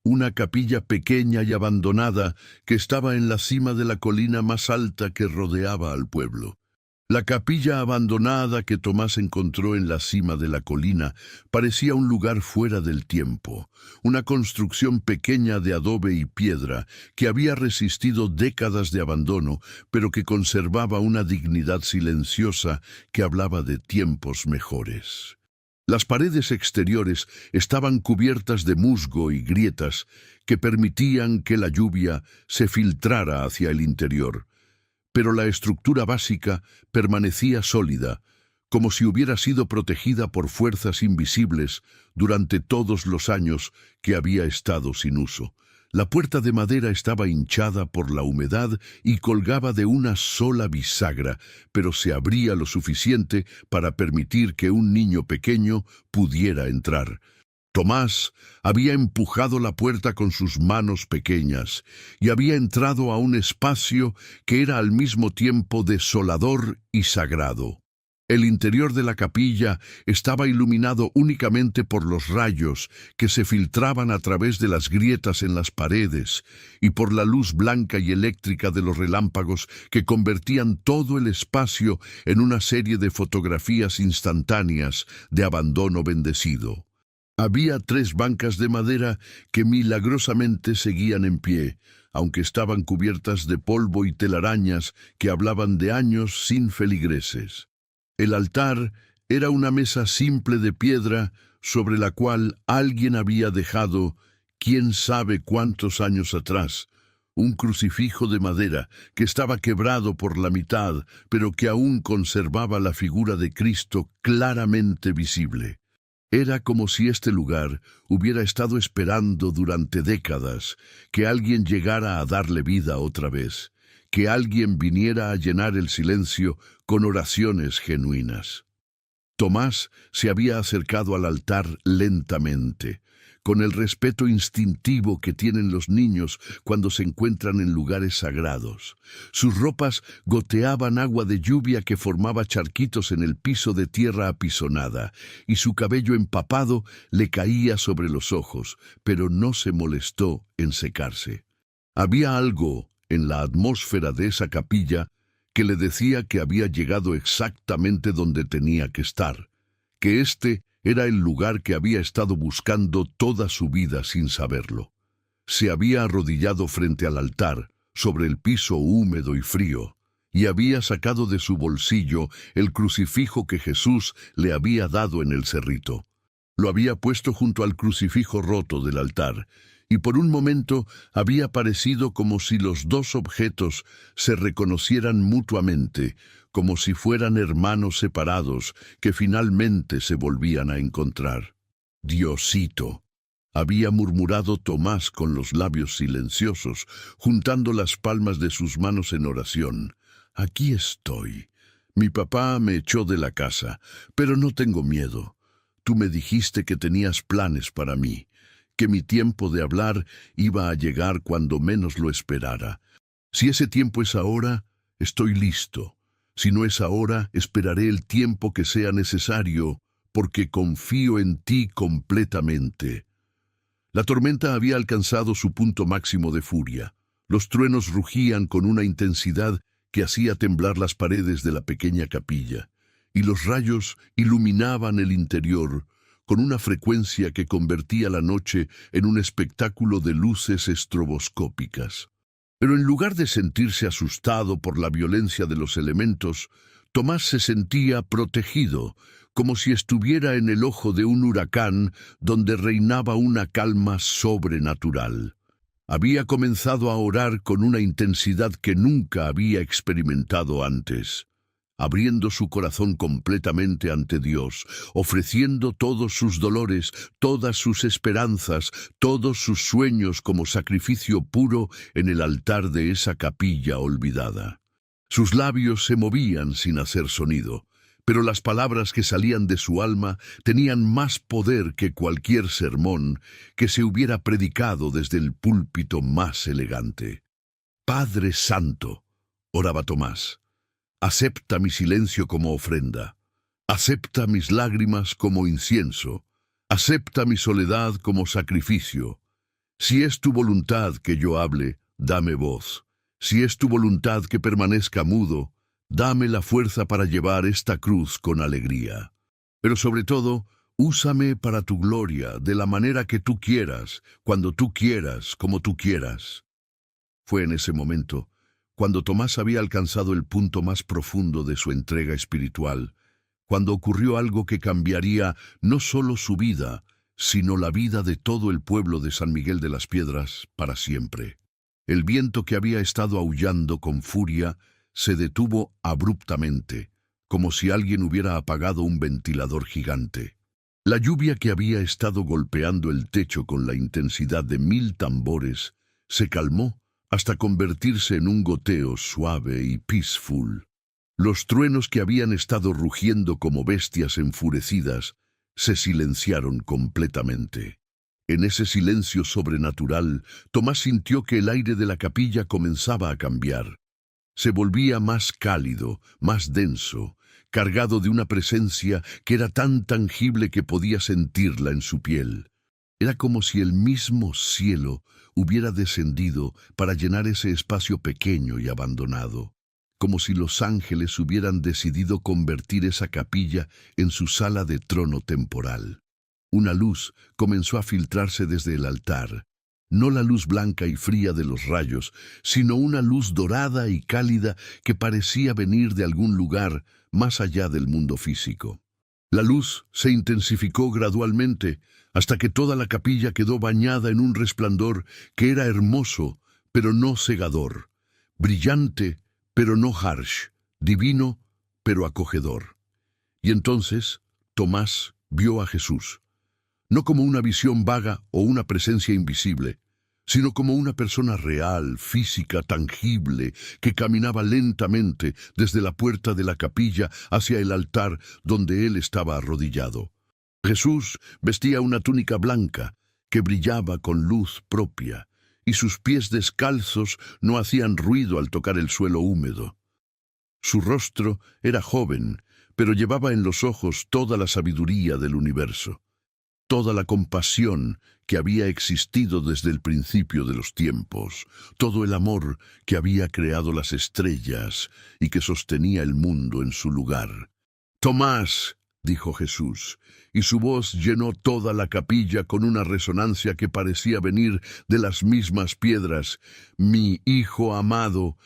Una capilla pequeña y abandonada que estaba en la cima de la colina más alta que rodeaba al pueblo. La capilla abandonada que Tomás encontró en la cima de la colina parecía un lugar fuera del tiempo, una construcción pequeña de adobe y piedra que había resistido décadas de abandono, pero que conservaba una dignidad silenciosa que hablaba de tiempos mejores. Las paredes exteriores estaban cubiertas de musgo y grietas que permitían que la lluvia se filtrara hacia el interior. Pero la estructura básica permanecía sólida, como si hubiera sido protegida por fuerzas invisibles durante todos los años que había estado sin uso. La puerta de madera estaba hinchada por la humedad y colgaba de una sola bisagra, pero se abría lo suficiente para permitir que un niño pequeño pudiera entrar. Tomás había empujado la puerta con sus manos pequeñas y había entrado a un espacio que era al mismo tiempo desolador y sagrado. El interior de la capilla estaba iluminado únicamente por los rayos que se filtraban a través de las grietas en las paredes y por la luz blanca y eléctrica de los relámpagos que convertían todo el espacio en una serie de fotografías instantáneas de abandono bendecido. Había 3 bancas de madera que milagrosamente seguían en pie, aunque estaban cubiertas de polvo y telarañas que hablaban de años sin feligreses. El altar era una mesa simple de piedra sobre la cual alguien había dejado, quién sabe cuántos años atrás, un crucifijo de madera que estaba quebrado por la mitad, pero que aún conservaba la figura de Cristo claramente visible. Era como si este lugar hubiera estado esperando durante décadas que alguien llegara a darle vida otra vez, que alguien viniera a llenar el silencio con oraciones genuinas. Tomás se había acercado al altar lentamente, con el respeto instintivo que tienen los niños cuando se encuentran en lugares sagrados. Sus ropas goteaban agua de lluvia que formaba charquitos en el piso de tierra apisonada, y su cabello empapado le caía sobre los ojos, pero no se molestó en secarse. Había algo en la atmósfera de esa capilla que le decía que había llegado exactamente donde tenía que estar, que este era el lugar que había estado buscando toda su vida sin saberlo. Se había arrodillado frente al altar, sobre el piso húmedo y frío, y había sacado de su bolsillo el crucifijo que Jesús le había dado en el cerrito. Lo había puesto junto al crucifijo roto del altar, y por un momento había parecido como si los dos objetos se reconocieran mutuamente, como si fueran hermanos separados que finalmente se volvían a encontrar. Diosito, había murmurado Tomás con los labios silenciosos, juntando las palmas de sus manos en oración. Aquí estoy. Mi papá me echó de la casa, pero no tengo miedo. Tú me dijiste que tenías planes para mí, que mi tiempo de hablar iba a llegar cuando menos lo esperara. Si ese tiempo es ahora, estoy listo. Si no es ahora, esperaré el tiempo que sea necesario, porque confío en ti completamente. La tormenta había alcanzado su punto máximo de furia. Los truenos rugían con una intensidad que hacía temblar las paredes de la pequeña capilla, y los rayos iluminaban el interior con una frecuencia que convertía la noche en un espectáculo de luces estroboscópicas. Pero en lugar de sentirse asustado por la violencia de los elementos, Tomás se sentía protegido, como si estuviera en el ojo de un huracán donde reinaba una calma sobrenatural. Había comenzado a orar con una intensidad que nunca había experimentado antes, abriendo su corazón completamente ante Dios, ofreciendo todos sus dolores, todas sus esperanzas, todos sus sueños como sacrificio puro en el altar de esa capilla olvidada. Sus labios se movían sin hacer sonido, pero las palabras que salían de su alma tenían más poder que cualquier sermón que se hubiera predicado desde el púlpito más elegante. Padre Santo, oraba Tomás, acepta mi silencio como ofrenda, acepta mis lágrimas como incienso, acepta mi soledad como sacrificio. Si es tu voluntad que yo hable, dame voz. Si es tu voluntad que permanezca mudo, dame la fuerza para llevar esta cruz con alegría. Pero sobre todo, úsame para tu gloria, de la manera que tú quieras, cuando tú quieras, como tú quieras. Fue en ese momento, cuando Tomás había alcanzado el punto más profundo de su entrega espiritual, cuando ocurrió algo que cambiaría no solo su vida, sino la vida de todo el pueblo de San Miguel de las Piedras para siempre. El viento que había estado aullando con furia se detuvo abruptamente, como si alguien hubiera apagado un ventilador gigante. La lluvia que había estado golpeando el techo con la intensidad de 1000 tambores se calmó hasta convertirse en un goteo suave y peaceful. Los truenos que habían estado rugiendo como bestias enfurecidas se silenciaron completamente. En ese silencio sobrenatural, Tomás sintió que el aire de la capilla comenzaba a cambiar. Se volvía más cálido, más denso, cargado de una presencia que era tan tangible que podía sentirla en su piel. Era como si el mismo cielo hubiera descendido para llenar ese espacio pequeño y abandonado, como si los ángeles hubieran decidido convertir esa capilla en su sala de trono temporal. Una luz comenzó a filtrarse desde el altar, no la luz blanca y fría de los rayos, sino una luz dorada y cálida que parecía venir de algún lugar más allá del mundo físico. La luz se intensificó gradualmente hasta que toda la capilla quedó bañada en un resplandor que era hermoso, pero no cegador, brillante, pero no harsh, divino, pero acogedor. Y entonces Tomás vio a Jesús, no como una visión vaga o una presencia invisible, sino como una persona real, física, tangible, que caminaba lentamente desde la puerta de la capilla hacia el altar donde él estaba arrodillado. Jesús vestía una túnica blanca que brillaba con luz propia, y sus pies descalzos no hacían ruido al tocar el suelo húmedo. Su rostro era joven, pero llevaba en los ojos toda la sabiduría del universo, toda la compasión que había existido desde el principio de los tiempos, todo el amor que había creado las estrellas y que sostenía el mundo en su lugar. «Tomás», dijo Jesús, y su voz llenó toda la capilla con una resonancia que parecía venir de las mismas piedras. «Mi hijo amado,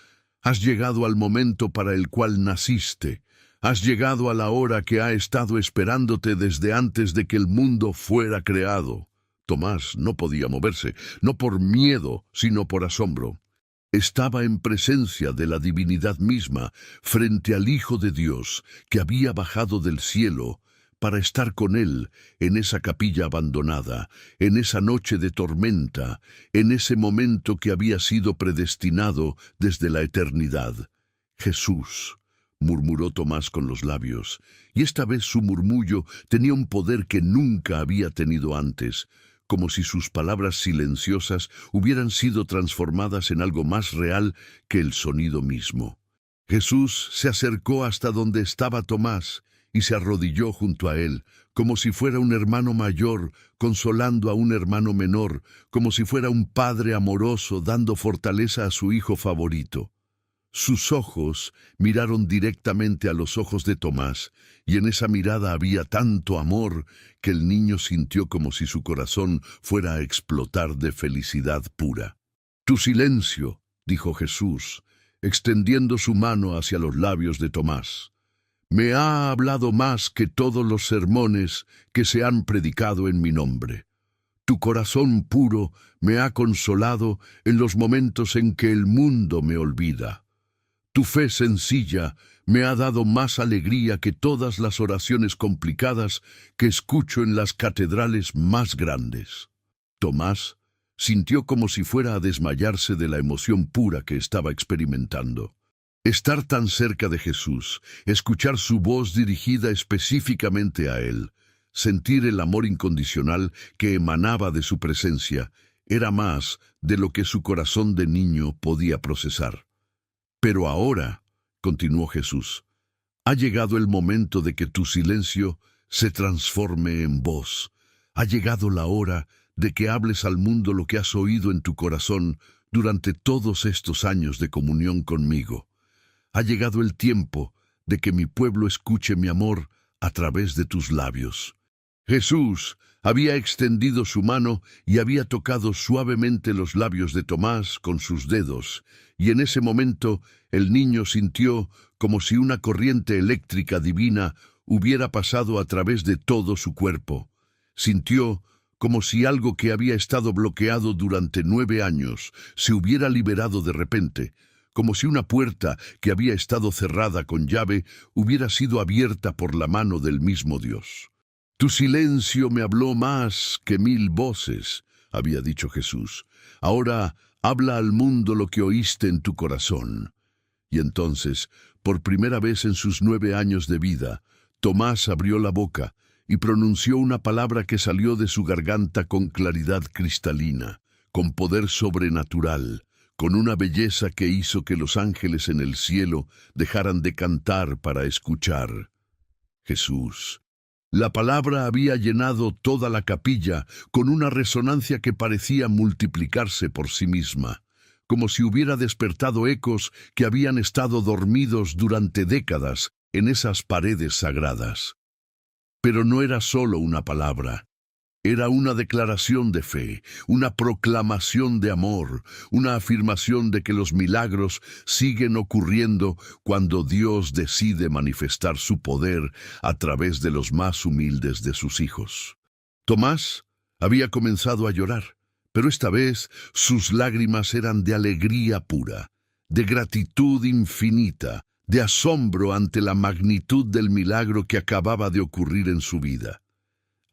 has llegado al momento para el cual naciste. Has llegado a la hora que ha estado esperándote desde antes de que el mundo fuera creado. Tomás no podía moverse, no por miedo, sino por asombro. Estaba en presencia de la divinidad misma, frente al Hijo de Dios, que había bajado del cielo para estar con él en esa capilla abandonada, en esa noche de tormenta, en ese momento que había sido predestinado desde la eternidad. Jesús, murmuró Tomás con los labios, y esta vez su murmullo tenía un poder que nunca había tenido antes, como si sus palabras silenciosas hubieran sido transformadas en algo más real que el sonido mismo. Jesús se acercó hasta donde estaba Tomás y se arrodilló junto a él, como si fuera un hermano mayor consolando a un hermano menor, como si fuera un padre amoroso dando fortaleza a su hijo favorito. Sus ojos miraron directamente a los ojos de Tomás, y en esa mirada había tanto amor que el niño sintió como si su corazón fuera a explotar de felicidad pura. «Tu silencio», dijo Jesús, extendiendo su mano hacia los labios de Tomás, «me ha hablado más que todos los sermones que se han predicado en mi nombre. Tu corazón puro me ha consolado en los momentos en que el mundo me olvida. Tu fe sencilla me ha dado más alegría que todas las oraciones complicadas que escucho en las catedrales más grandes». Tomás sintió como si fuera a desmayarse de la emoción pura que estaba experimentando. Estar tan cerca de Jesús, escuchar su voz dirigida específicamente a él, sentir el amor incondicional que emanaba de su presencia, era más de lo que su corazón de niño podía procesar. «Pero ahora», continuó Jesús, «ha llegado el momento de que tu silencio se transforme en voz. Ha llegado la hora de que hables al mundo lo que has oído en tu corazón durante todos estos años de comunión conmigo. Ha llegado el tiempo de que mi pueblo escuche mi amor a través de tus labios». Jesús había extendido su mano y había tocado suavemente los labios de Tomás con sus dedos, y en ese momento el niño sintió como si una corriente eléctrica divina hubiera pasado a través de todo su cuerpo. Sintió como si algo que había estado bloqueado durante 9 años se hubiera liberado de repente, como si una puerta que había estado cerrada con llave hubiera sido abierta por la mano del mismo Dios. «Tu silencio me habló más que 1000 voces», había dicho Jesús. «Ahora habla al mundo lo que oíste en tu corazón». Y entonces, por primera vez en sus 9 años de vida, Tomás abrió la boca y pronunció una palabra que salió de su garganta con claridad cristalina, con poder sobrenatural, con una belleza que hizo que los ángeles en el cielo dejaran de cantar para escuchar. Jesús. La palabra había llenado toda la capilla con una resonancia que parecía multiplicarse por sí misma, como si hubiera despertado ecos que habían estado dormidos durante décadas en esas paredes sagradas. Pero no era solo una palabra. Era una declaración de fe, una proclamación de amor, una afirmación de que los milagros siguen ocurriendo cuando Dios decide manifestar su poder a través de los más humildes de sus hijos. Tomás había comenzado a llorar, pero esta vez sus lágrimas eran de alegría pura, de gratitud infinita, de asombro ante la magnitud del milagro que acababa de ocurrir en su vida.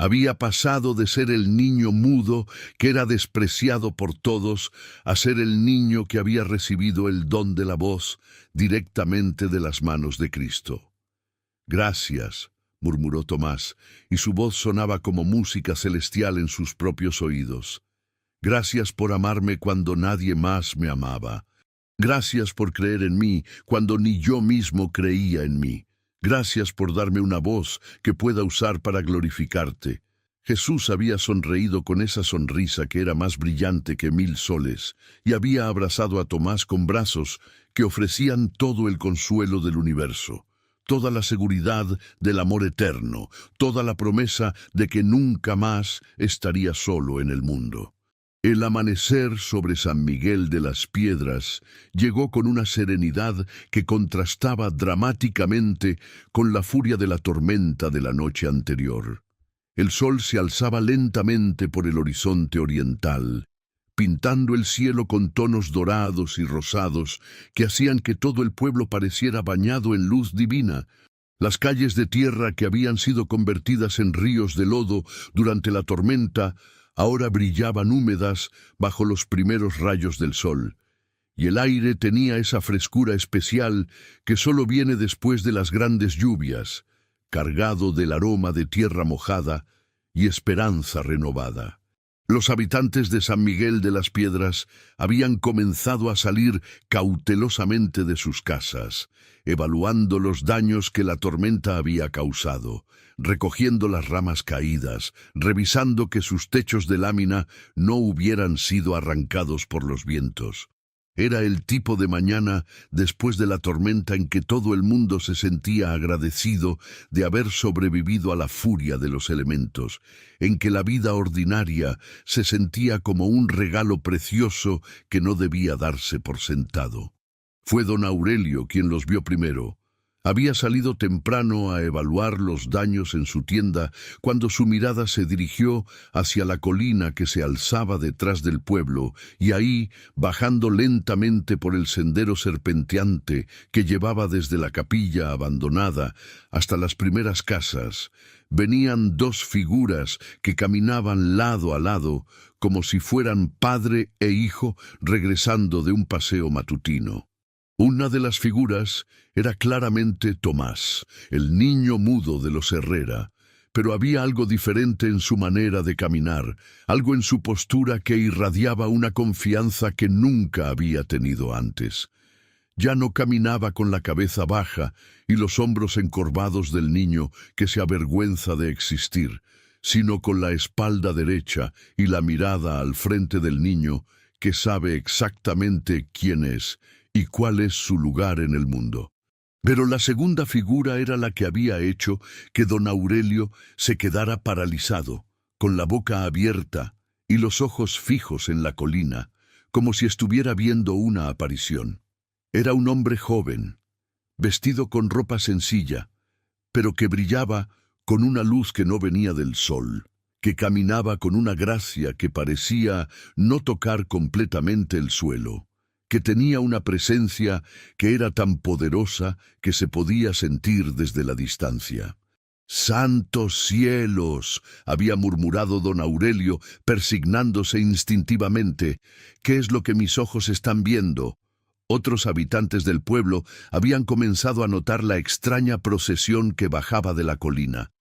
Había pasado de ser el niño mudo que era despreciado por todos a ser el niño que había recibido el don de la voz directamente de las manos de Cristo. «Gracias», murmuró Tomás, y su voz sonaba como música celestial en sus propios oídos. «Gracias por amarme cuando nadie más me amaba. Gracias por creer en mí cuando ni yo mismo creía en mí. Gracias por darme una voz que pueda usar para glorificarte». Jesús había sonreído con esa sonrisa que era más brillante que 1000 soles, y había abrazado a Tomás con brazos que ofrecían todo el consuelo del universo, toda la seguridad del amor eterno, toda la promesa de que nunca más estaría solo en el mundo. El amanecer sobre San Miguel de las Piedras llegó con una serenidad que contrastaba dramáticamente con la furia de la tormenta de la noche anterior. El sol se alzaba lentamente por el horizonte oriental, pintando el cielo con tonos dorados y rosados que hacían que todo el pueblo pareciera bañado en luz divina. Las calles de tierra que habían sido convertidas en ríos de lodo durante la tormenta ahora brillaban húmedas bajo los primeros rayos del sol, y el aire tenía esa frescura especial que solo viene después de las grandes lluvias, cargado del aroma de tierra mojada y esperanza renovada. Los habitantes de San Miguel de las Piedras habían comenzado a salir cautelosamente de sus casas, evaluando los daños que la tormenta había causado, recogiendo las ramas caídas, revisando que sus techos de lámina no hubieran sido arrancados por los vientos. Era el tipo de mañana después de la tormenta en que todo el mundo se sentía agradecido de haber sobrevivido a la furia de los elementos, en que la vida ordinaria se sentía como un regalo precioso que no debía darse por sentado. Fue don Aurelio quien los vio primero. Había salido temprano a evaluar los daños en su tienda cuando su mirada se dirigió hacia la colina que se alzaba detrás del pueblo, y ahí, bajando lentamente por el sendero serpenteante que llevaba desde la capilla abandonada hasta las primeras casas, venían dos figuras que caminaban lado a lado, como si fueran padre e hijo regresando de un paseo matutino. Una de las figuras era claramente Tomás, el niño mudo de los Herrera, pero había algo diferente en su manera de caminar, algo en su postura que irradiaba una confianza que nunca había tenido antes. Ya no caminaba con la cabeza baja y los hombros encorvados del niño que se avergüenza de existir, sino con la espalda derecha y la mirada al frente del niño que sabe exactamente quién es y cuál es su lugar en el mundo. Pero la segunda figura era la que había hecho que don Aurelio se quedara paralizado, con la boca abierta y los ojos fijos en la colina, como si estuviera viendo una aparición. Era un hombre joven, vestido con ropa sencilla, pero que brillaba con una luz que no venía del sol, que caminaba con una gracia que parecía no tocar completamente el suelo, que tenía una presencia que era tan poderosa que se podía sentir desde la distancia. «¡Santos cielos!», había murmurado don Aurelio, persignándose instintivamente. «¿Qué es lo que mis ojos están viendo?». Otros habitantes del pueblo habían comenzado a notar la extraña procesión que bajaba de la colina.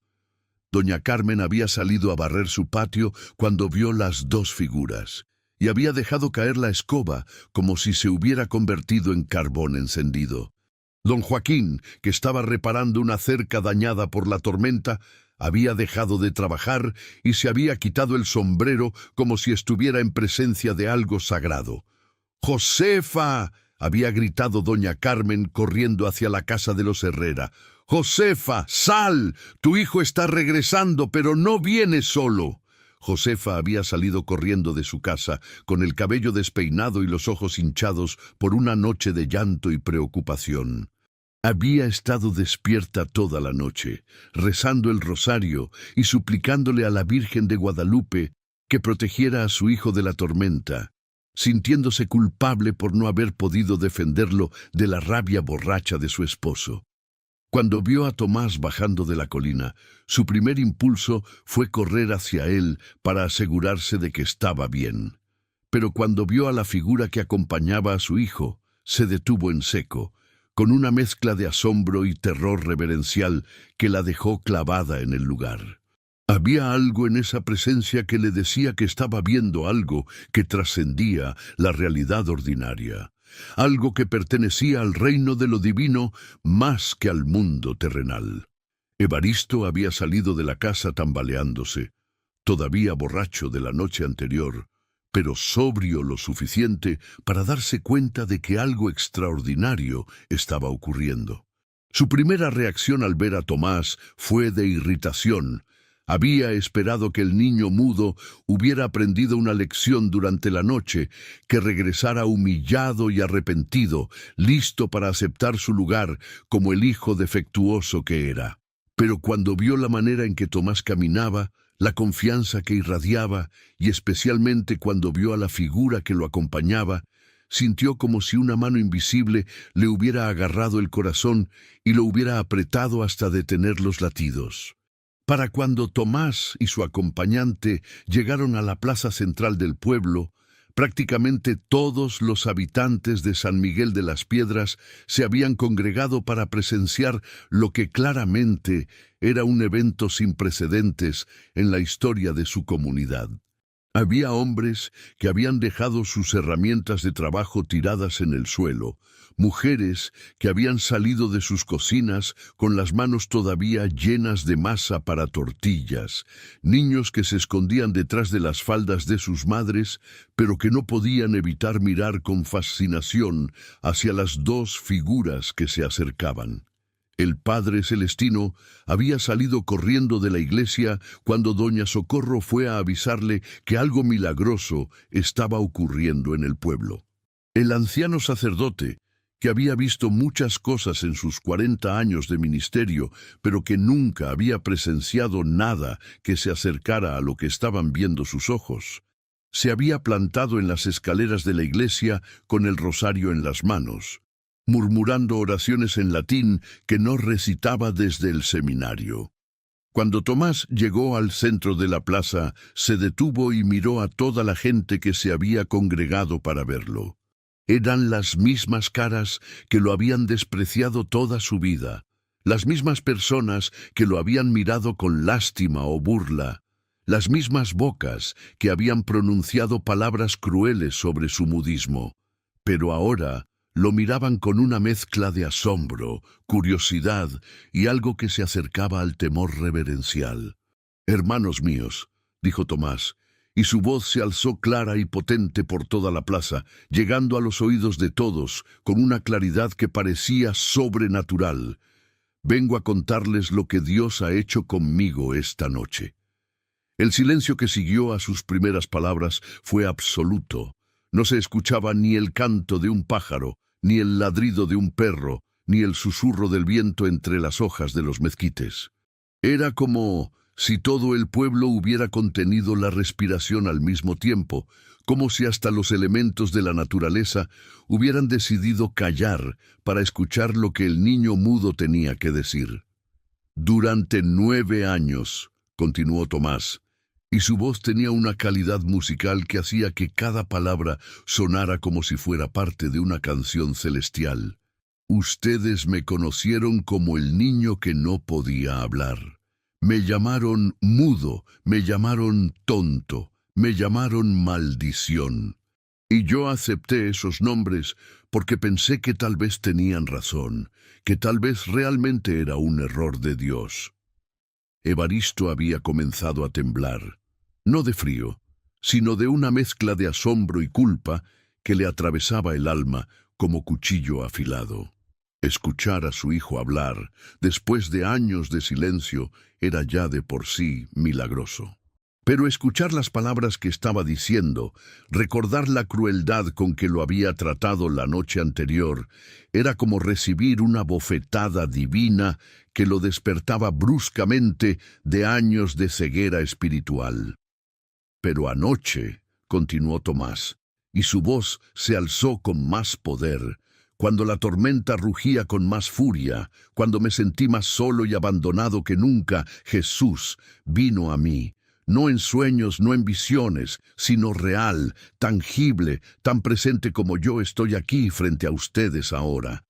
Doña Carmen había salido a barrer su patio cuando vio las dos figuras, y había dejado caer la escoba como si se hubiera convertido en carbón encendido. Don Joaquín, que estaba reparando una cerca dañada por la tormenta, había dejado de trabajar y se había quitado el sombrero como si estuviera en presencia de algo sagrado. «¡Josefa!», había gritado doña Carmen corriendo hacia la casa de los Herrera. «¡Josefa, sal! Tu hijo está regresando, pero no viene solo». Josefa había salido corriendo de su casa, con el cabello despeinado y los ojos hinchados por una noche de llanto y preocupación. Había estado despierta toda la noche, rezando el rosario y suplicándole a la Virgen de Guadalupe que protegiera a su hijo de la tormenta, sintiéndose culpable por no haber podido defenderlo de la rabia borracha de su esposo. Cuando vio a Tomás bajando de la colina, su primer impulso fue correr hacia él para asegurarse de que estaba bien. Pero cuando vio a la figura que acompañaba a su hijo, se detuvo en seco, con una mezcla de asombro y terror reverencial que la dejó clavada en el lugar. Había algo en esa presencia que le decía que estaba viendo algo que trascendía la realidad ordinaria, algo que pertenecía al reino de lo divino más que al mundo terrenal. Evaristo había salido de la casa tambaleándose, todavía borracho de la noche anterior, pero sobrio lo suficiente para darse cuenta de que algo extraordinario estaba ocurriendo. Su primera reacción al ver a Tomás fue de irritación. Había esperado que el niño mudo hubiera aprendido una lección durante la noche, que regresara humillado y arrepentido, listo para aceptar su lugar como el hijo defectuoso que era. Pero cuando vio la manera en que Tomás caminaba, la confianza que irradiaba, y especialmente cuando vio a la figura que lo acompañaba, sintió como si una mano invisible le hubiera agarrado el corazón y lo hubiera apretado hasta detener los latidos. Para cuando Tomás y su acompañante llegaron a la plaza central del pueblo, prácticamente todos los habitantes de San Miguel de las Piedras se habían congregado para presenciar lo que claramente era un evento sin precedentes en la historia de su comunidad. Había hombres que habían dejado sus herramientas de trabajo tiradas en el suelo, mujeres que habían salido de sus cocinas con las manos todavía llenas de masa para tortillas, niños que se escondían detrás de las faldas de sus madres, pero que no podían evitar mirar con fascinación hacia las dos figuras que se acercaban. El Padre Celestino había salido corriendo de la iglesia cuando doña Socorro fue a avisarle que algo milagroso estaba ocurriendo en el pueblo. El anciano sacerdote, que había visto muchas cosas en sus 40 años de ministerio, pero que nunca había presenciado nada que se acercara a lo que estaban viendo sus ojos, se había plantado en las escaleras de la iglesia con el rosario en las manos, murmurando oraciones en latín que no recitaba desde el seminario. Cuando Tomás llegó al centro de la plaza, se detuvo y miró a toda la gente que se había congregado para verlo. Eran las mismas caras que lo habían despreciado toda su vida, las mismas personas que lo habían mirado con lástima o burla, las mismas bocas que habían pronunciado palabras crueles sobre su mudismo, pero ahora lo miraban con una mezcla de asombro, curiosidad y algo que se acercaba al temor reverencial. «Hermanos míos», dijo Tomás, y su voz se alzó clara y potente por toda la plaza, llegando a los oídos de todos con una claridad que parecía sobrenatural. «Vengo a contarles lo que Dios ha hecho conmigo esta noche». El silencio que siguió a sus primeras palabras fue absoluto. No se escuchaba ni el canto de un pájaro, ni el ladrido de un perro, ni el susurro del viento entre las hojas de los mezquites. Era como si todo el pueblo hubiera contenido la respiración al mismo tiempo, como si hasta los elementos de la naturaleza hubieran decidido callar para escuchar lo que el niño mudo tenía que decir. «Durante 9 años», continuó Tomás, y su voz tenía una calidad musical que hacía que cada palabra sonara como si fuera parte de una canción celestial. «Ustedes me conocieron como el niño que no podía hablar. Me llamaron mudo, me llamaron tonto, me llamaron maldición. Y yo acepté esos nombres porque pensé que tal vez tenían razón, que tal vez realmente era un error de Dios». Evaristo había comenzado a temblar, no de frío, sino de una mezcla de asombro y culpa que le atravesaba el alma como cuchillo afilado. Escuchar a su hijo hablar, después de años de silencio, era ya de por sí milagroso. Pero escuchar las palabras que estaba diciendo, recordar la crueldad con que lo había tratado la noche anterior, era como recibir una bofetada divina que lo despertaba bruscamente de años de ceguera espiritual. «Pero anoche», continuó Tomás, y su voz se alzó con más poder, cuando la tormenta rugía con más furia, cuando me sentí más solo y abandonado que nunca, Jesús vino a mí. No en sueños, no en visiones, sino real, tangible, tan presente como yo estoy aquí frente a ustedes ahora».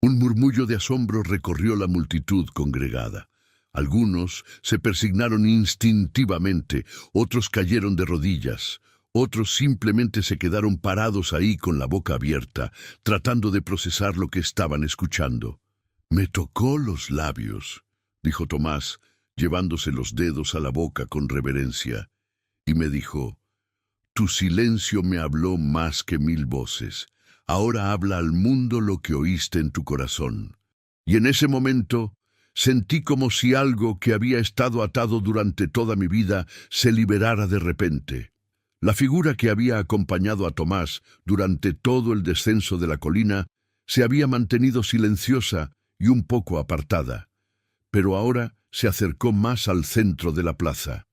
Un murmullo de asombro recorrió la multitud congregada. Algunos se persignaron instintivamente, otros cayeron de rodillas, otros simplemente se quedaron parados ahí con la boca abierta, tratando de procesar lo que estaban escuchando. «Me tocó los labios», dijo Tomás, llevándose los dedos a la boca con reverencia, y me dijo: «Tu silencio me habló más que 1000 voces. Ahora habla al mundo lo que oíste en tu corazón». Y en ese momento sentí como si algo que había estado atado durante toda mi vida se liberara de repente. La figura que había acompañado a Tomás durante todo el descenso de la colina se había mantenido silenciosa y un poco apartada, pero ahora se acercó más al centro de la plaza.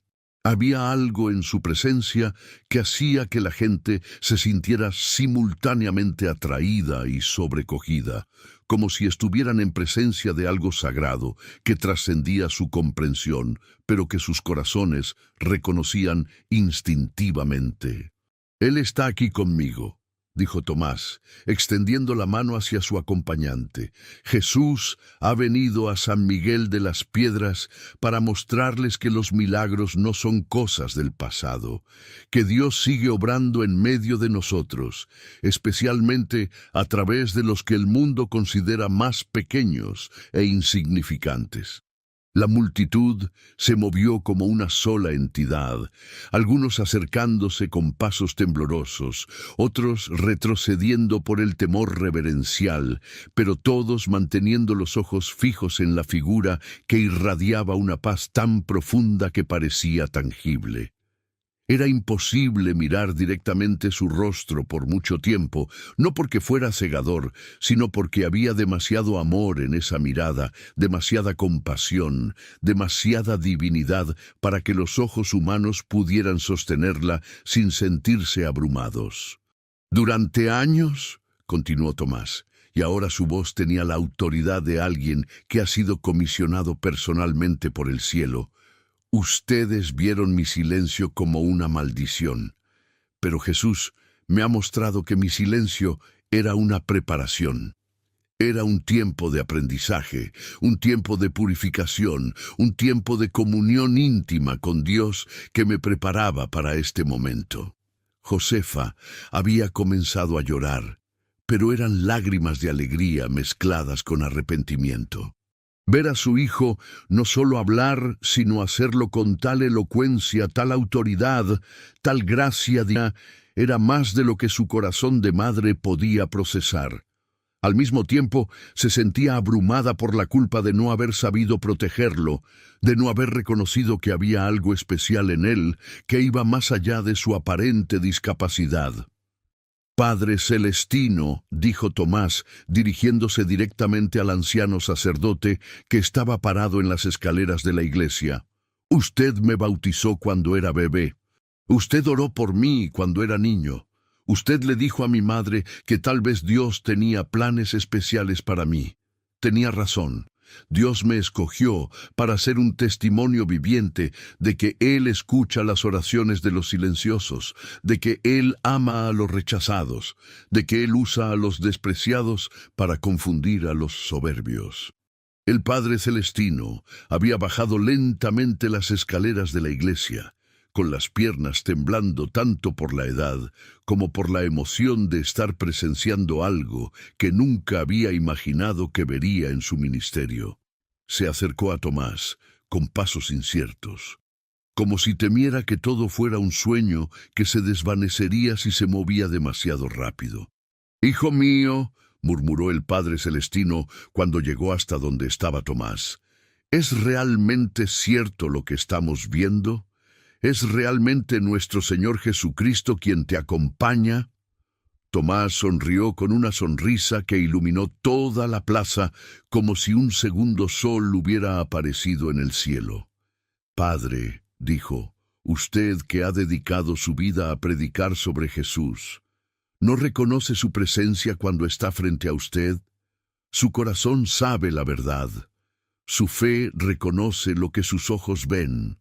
Había algo en su presencia que hacía que la gente se sintiera simultáneamente atraída y sobrecogida, como si estuvieran en presencia de algo sagrado que trascendía su comprensión, pero que sus corazones reconocían instintivamente. «Él está aquí conmigo», dijo Tomás, extendiendo la mano hacia su acompañante. «Jesús ha venido a San Miguel de las Piedras para mostrarles que los milagros no son cosas del pasado, que Dios sigue obrando en medio de nosotros, especialmente a través de los que el mundo considera más pequeños e insignificantes». La multitud se movió como una sola entidad, algunos acercándose con pasos temblorosos, otros retrocediendo por el temor reverencial, pero todos manteniendo los ojos fijos en la figura que irradiaba una paz tan profunda que parecía tangible. Era imposible mirar directamente su rostro por mucho tiempo, no porque fuera cegador, sino porque había demasiado amor en esa mirada, demasiada compasión, demasiada divinidad para que los ojos humanos pudieran sostenerla sin sentirse abrumados. «Durante años», continuó Tomás, y ahora su voz tenía la autoridad de alguien que ha sido comisionado personalmente por el cielo, «ustedes vieron mi silencio como una maldición, pero Jesús me ha mostrado que mi silencio era una preparación. Era un tiempo de aprendizaje, un tiempo de purificación, un tiempo de comunión íntima con Dios que me preparaba para este momento». Josefa había comenzado a llorar, pero eran lágrimas de alegría mezcladas con arrepentimiento. Ver a su hijo no solo hablar, sino hacerlo con tal elocuencia, tal autoridad, tal gracia divina, era más de lo que su corazón de madre podía procesar. Al mismo tiempo, se sentía abrumada por la culpa de no haber sabido protegerlo, de no haber reconocido que había algo especial en él, que iba más allá de su aparente discapacidad. «Padre Celestino», dijo Tomás, dirigiéndose directamente al anciano sacerdote que estaba parado en las escaleras de la iglesia, «usted me bautizó cuando era bebé. Usted oró por mí cuando era niño. Usted le dijo a mi madre que tal vez Dios tenía planes especiales para mí. Tenía razón. Dios me escogió para ser un testimonio viviente de que Él escucha las oraciones de los silenciosos, de que Él ama a los rechazados, de que Él usa a los despreciados para confundir a los soberbios». El Padre Celestino había bajado lentamente las escaleras de la iglesia, con las piernas temblando tanto por la edad como por la emoción de estar presenciando algo que nunca había imaginado que vería en su ministerio. Se acercó a Tomás con pasos inciertos, como si temiera que todo fuera un sueño que se desvanecería si se movía demasiado rápido. «Hijo mío», murmuró el Padre Celestino cuando llegó hasta donde estaba Tomás, ¿es realmente cierto lo que estamos viendo? ¿Es realmente nuestro Señor Jesucristo quien te acompaña?» Tomás sonrió con una sonrisa que iluminó toda la plaza como si un segundo sol hubiera aparecido en el cielo. «Padre», dijo, «usted que ha dedicado su vida a predicar sobre Jesús, ¿no reconoce su presencia cuando está frente a usted? Su corazón sabe la verdad. Su fe reconoce lo que sus ojos ven».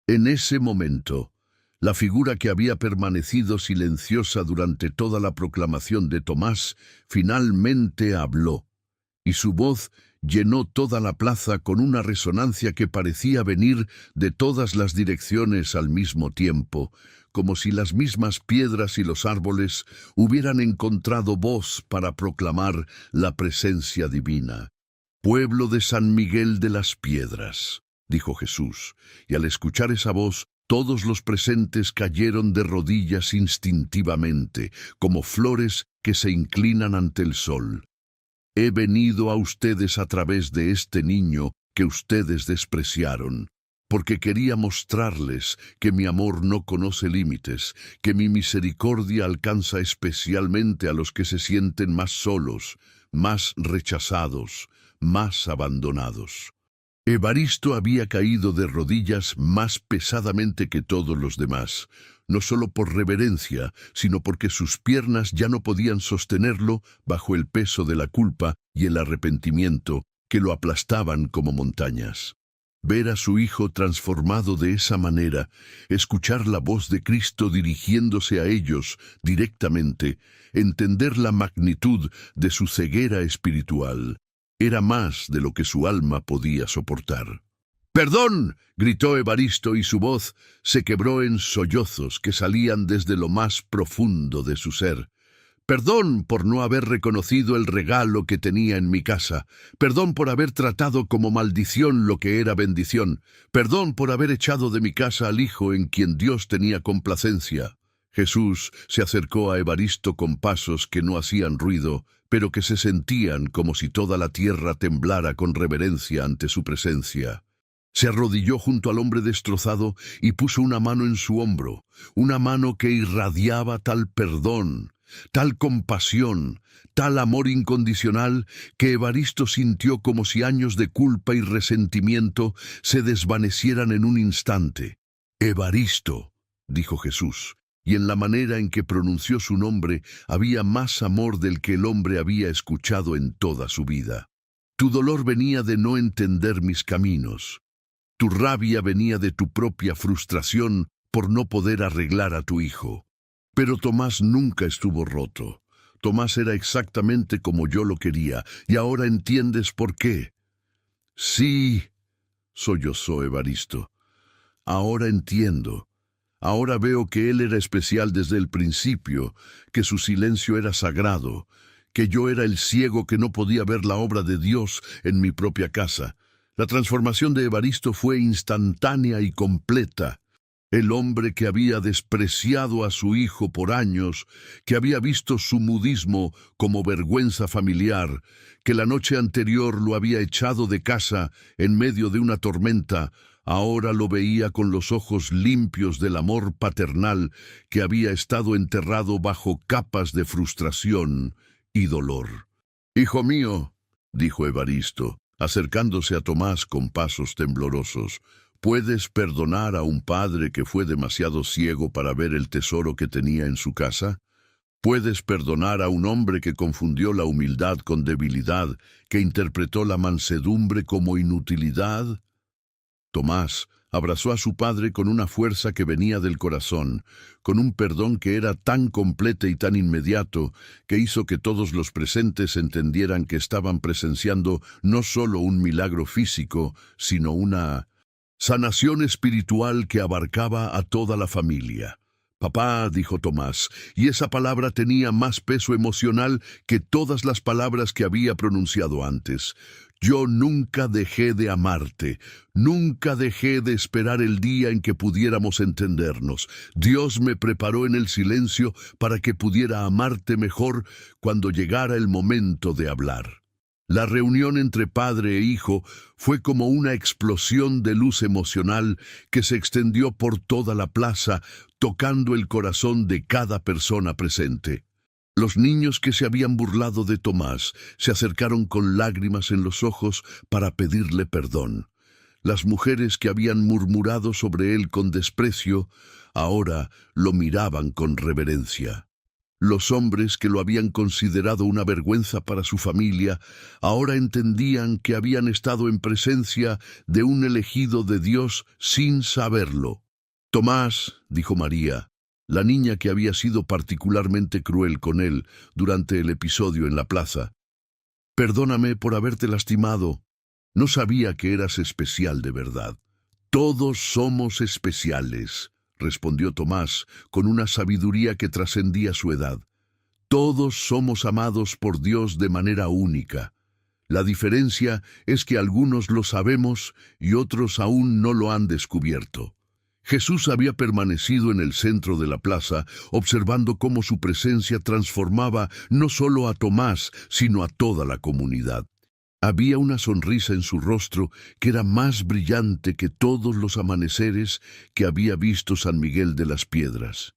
En ese momento, la figura que había permanecido silenciosa durante toda la proclamación de Tomás finalmente habló, y su voz llenó toda la plaza con una resonancia que parecía venir de todas las direcciones al mismo tiempo, como si las mismas piedras y los árboles hubieran encontrado voz para proclamar la presencia divina. «Pueblo de San Miguel de las Piedras», dijo Jesús, y al escuchar esa voz, todos los presentes cayeron de rodillas instintivamente, como flores que se inclinan ante el sol. «He venido a ustedes a través de este niño que ustedes despreciaron, porque quería mostrarles que mi amor no conoce límites, que mi misericordia alcanza especialmente a los que se sienten más solos, más rechazados, más abandonados». Evaristo había caído de rodillas más pesadamente que todos los demás, no solo por reverencia, sino porque sus piernas ya no podían sostenerlo bajo el peso de la culpa y el arrepentimiento que lo aplastaban como montañas. Ver a su hijo transformado de esa manera, escuchar la voz de Cristo dirigiéndose a ellos directamente, entender la magnitud de su ceguera espiritual, era más de lo que su alma podía soportar. «¡Perdón!», gritó Evaristo, y su voz se quebró en sollozos que salían desde lo más profundo de su ser. «Perdón por no haber reconocido el regalo que tenía en mi casa. Perdón por haber tratado como maldición lo que era bendición. Perdón por haber echado de mi casa al hijo en quien Dios tenía complacencia». Jesús se acercó a Evaristo con pasos que no hacían ruido, pero que se sentían como si toda la tierra temblara con reverencia ante su presencia. Se arrodilló junto al hombre destrozado y puso una mano en su hombro, una mano que irradiaba tal perdón, tal compasión, tal amor incondicional, que Evaristo sintió como si años de culpa y resentimiento se desvanecieran en un instante. «Evaristo», dijo Jesús, y en la manera en que pronunció su nombre había más amor del que el hombre había escuchado en toda su vida. «Tu dolor venía de no entender mis caminos. Tu rabia venía de tu propia frustración por no poder arreglar a tu hijo. Pero Tomás nunca estuvo roto. Tomás era exactamente como yo lo quería, y ahora entiendes por qué». «Sí», sollozó Evaristo. «Ahora entiendo. Ahora veo que él era especial desde el principio, que su silencio era sagrado, que yo era el ciego que no podía ver la obra de Dios en mi propia casa». La transformación de Evaristo fue instantánea y completa. El hombre que había despreciado a su hijo por años, que había visto su mudismo como vergüenza familiar, que la noche anterior lo había echado de casa en medio de una tormenta, ahora lo veía con los ojos limpios del amor paternal que había estado enterrado bajo capas de frustración y dolor. «Hijo mío», dijo Evaristo, acercándose a Tomás con pasos temblorosos, «¿puedes perdonar a un padre que fue demasiado ciego para ver el tesoro que tenía en su casa? ¿Puedes perdonar a un hombre que confundió la humildad con debilidad, que interpretó la mansedumbre como inutilidad?» Tomás abrazó a su padre con una fuerza que venía del corazón, con un perdón que era tan completo y tan inmediato, que hizo que todos los presentes entendieran que estaban presenciando no solo un milagro físico, sino una sanación espiritual que abarcaba a toda la familia. «Papá», dijo Tomás, y esa palabra tenía más peso emocional que todas las palabras que había pronunciado antes. «Yo nunca dejé de amarte, nunca dejé de esperar el día en que pudiéramos entendernos. Dios me preparó en el silencio para que pudiera amarte mejor cuando llegara el momento de hablar». La reunión entre padre e hijo fue como una explosión de luz emocional que se extendió por toda la plaza, tocando el corazón de cada persona presente. Los niños que se habían burlado de Tomás se acercaron con lágrimas en los ojos para pedirle perdón. Las mujeres que habían murmurado sobre él con desprecio, ahora lo miraban con reverencia. Los hombres que lo habían considerado una vergüenza para su familia, ahora entendían que habían estado en presencia de un elegido de Dios sin saberlo. «Tomás», dijo María, la niña que había sido particularmente cruel con él durante el episodio en la plaza, «perdóname por haberte lastimado. No sabía que eras especial de verdad». «Todos somos especiales», respondió Tomás con una sabiduría que trascendía su edad. «Todos somos amados por Dios de manera única. La diferencia es que algunos lo sabemos y otros aún no lo han descubierto». Jesús había permanecido en el centro de la plaza, observando cómo su presencia transformaba no solo a Tomás, sino a toda la comunidad. Había una sonrisa en su rostro que era más brillante que todos los amaneceres que había visto San Miguel de las Piedras.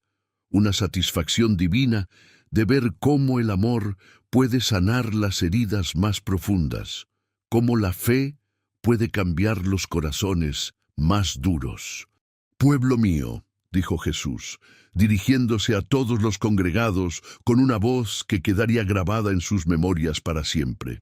Una satisfacción divina de ver cómo el amor puede sanar las heridas más profundas, cómo la fe puede cambiar los corazones más duros. Pueblo mío, dijo Jesús, dirigiéndose a todos los congregados con una voz que quedaría grabada en sus memorias para siempre.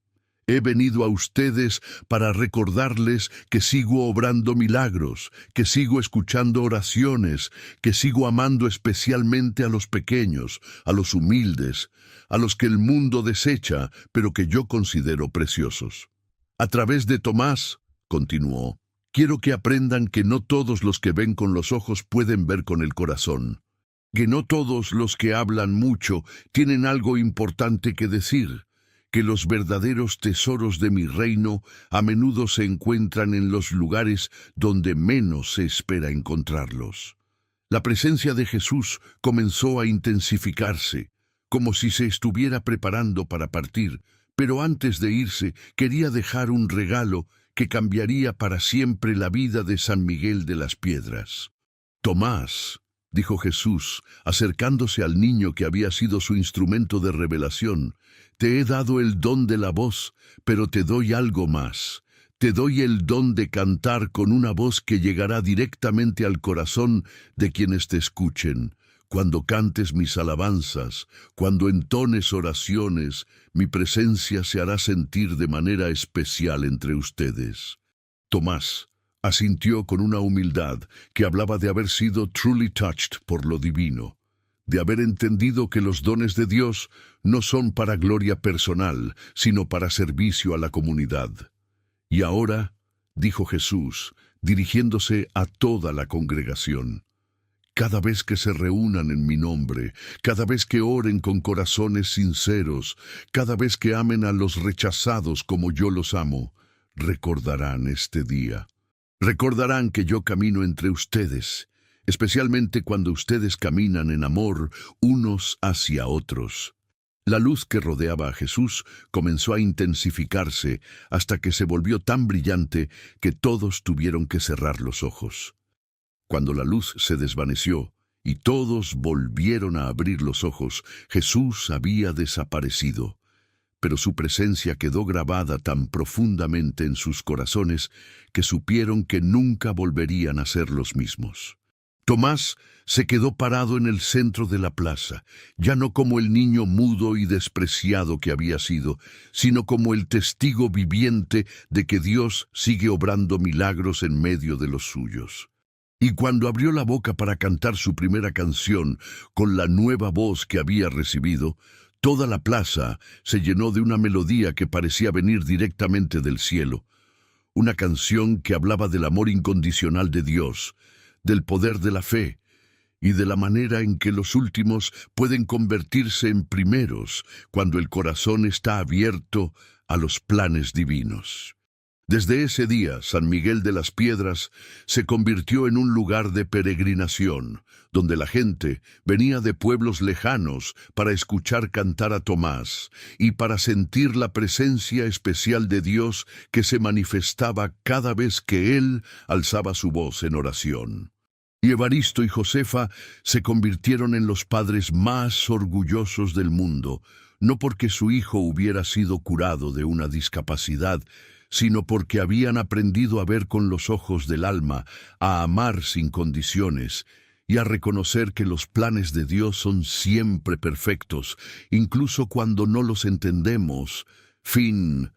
He venido a ustedes para recordarles que sigo obrando milagros, que sigo escuchando oraciones, que sigo amando especialmente a los pequeños, a los humildes, a los que el mundo desecha, pero que yo considero preciosos. A través de Tomás, continuó, quiero que aprendan que no todos los que ven con los ojos pueden ver con el corazón, que no todos los que hablan mucho tienen algo importante que decir, que los verdaderos tesoros de mi reino a menudo se encuentran en los lugares donde menos se espera encontrarlos. La presencia de Jesús comenzó a intensificarse, como si se estuviera preparando para partir, pero antes de irse quería dejar un regalo que cambiaría para siempre la vida de San Miguel de las Piedras. Tomás, dijo Jesús, acercándose al niño que había sido su instrumento de revelación, te he dado el don de la voz, pero te doy algo más. Te doy el don de cantar con una voz que llegará directamente al corazón de quienes te escuchen. Cuando cantes mis alabanzas, cuando entones oraciones, mi presencia se hará sentir de manera especial entre ustedes. Tomás asintió con una humildad que hablaba de haber sido truly touched por lo divino, de haber entendido que los dones de Dios no son para gloria personal, sino para servicio a la comunidad. Y ahora, dijo Jesús, dirigiéndose a toda la congregación, cada vez que se reúnan en mi nombre, cada vez que oren con corazones sinceros, cada vez que amen a los rechazados como yo los amo, recordarán este día. Recordarán que yo camino entre ustedes, especialmente cuando ustedes caminan en amor unos hacia otros. La luz que rodeaba a Jesús comenzó a intensificarse hasta que se volvió tan brillante que todos tuvieron que cerrar los ojos. Cuando la luz se desvaneció y todos volvieron a abrir los ojos, Jesús había desaparecido, pero su presencia quedó grabada tan profundamente en sus corazones que supieron que nunca volverían a ser los mismos. Tomás se quedó parado en el centro de la plaza, ya no como el niño mudo y despreciado que había sido, sino como el testigo viviente de que Dios sigue obrando milagros en medio de los suyos. Y cuando abrió la boca para cantar su primera canción con la nueva voz que había recibido, toda la plaza se llenó de una melodía que parecía venir directamente del cielo, una canción que hablaba del amor incondicional de Dios, del poder de la fe y de la manera en que los últimos pueden convertirse en primeros cuando el corazón está abierto a los planes divinos. Desde ese día, San Miguel de las Piedras se convirtió en un lugar de peregrinación, donde la gente venía de pueblos lejanos para escuchar cantar a Tomás y para sentir la presencia especial de Dios que se manifestaba cada vez que él alzaba su voz en oración. Y Evaristo y Josefa se convirtieron en los padres más orgullosos del mundo, no porque su hijo hubiera sido curado de una discapacidad, sino porque habían aprendido a ver con los ojos del alma, a amar sin condiciones y a reconocer que los planes de Dios son siempre perfectos, incluso cuando no los entendemos. Fin.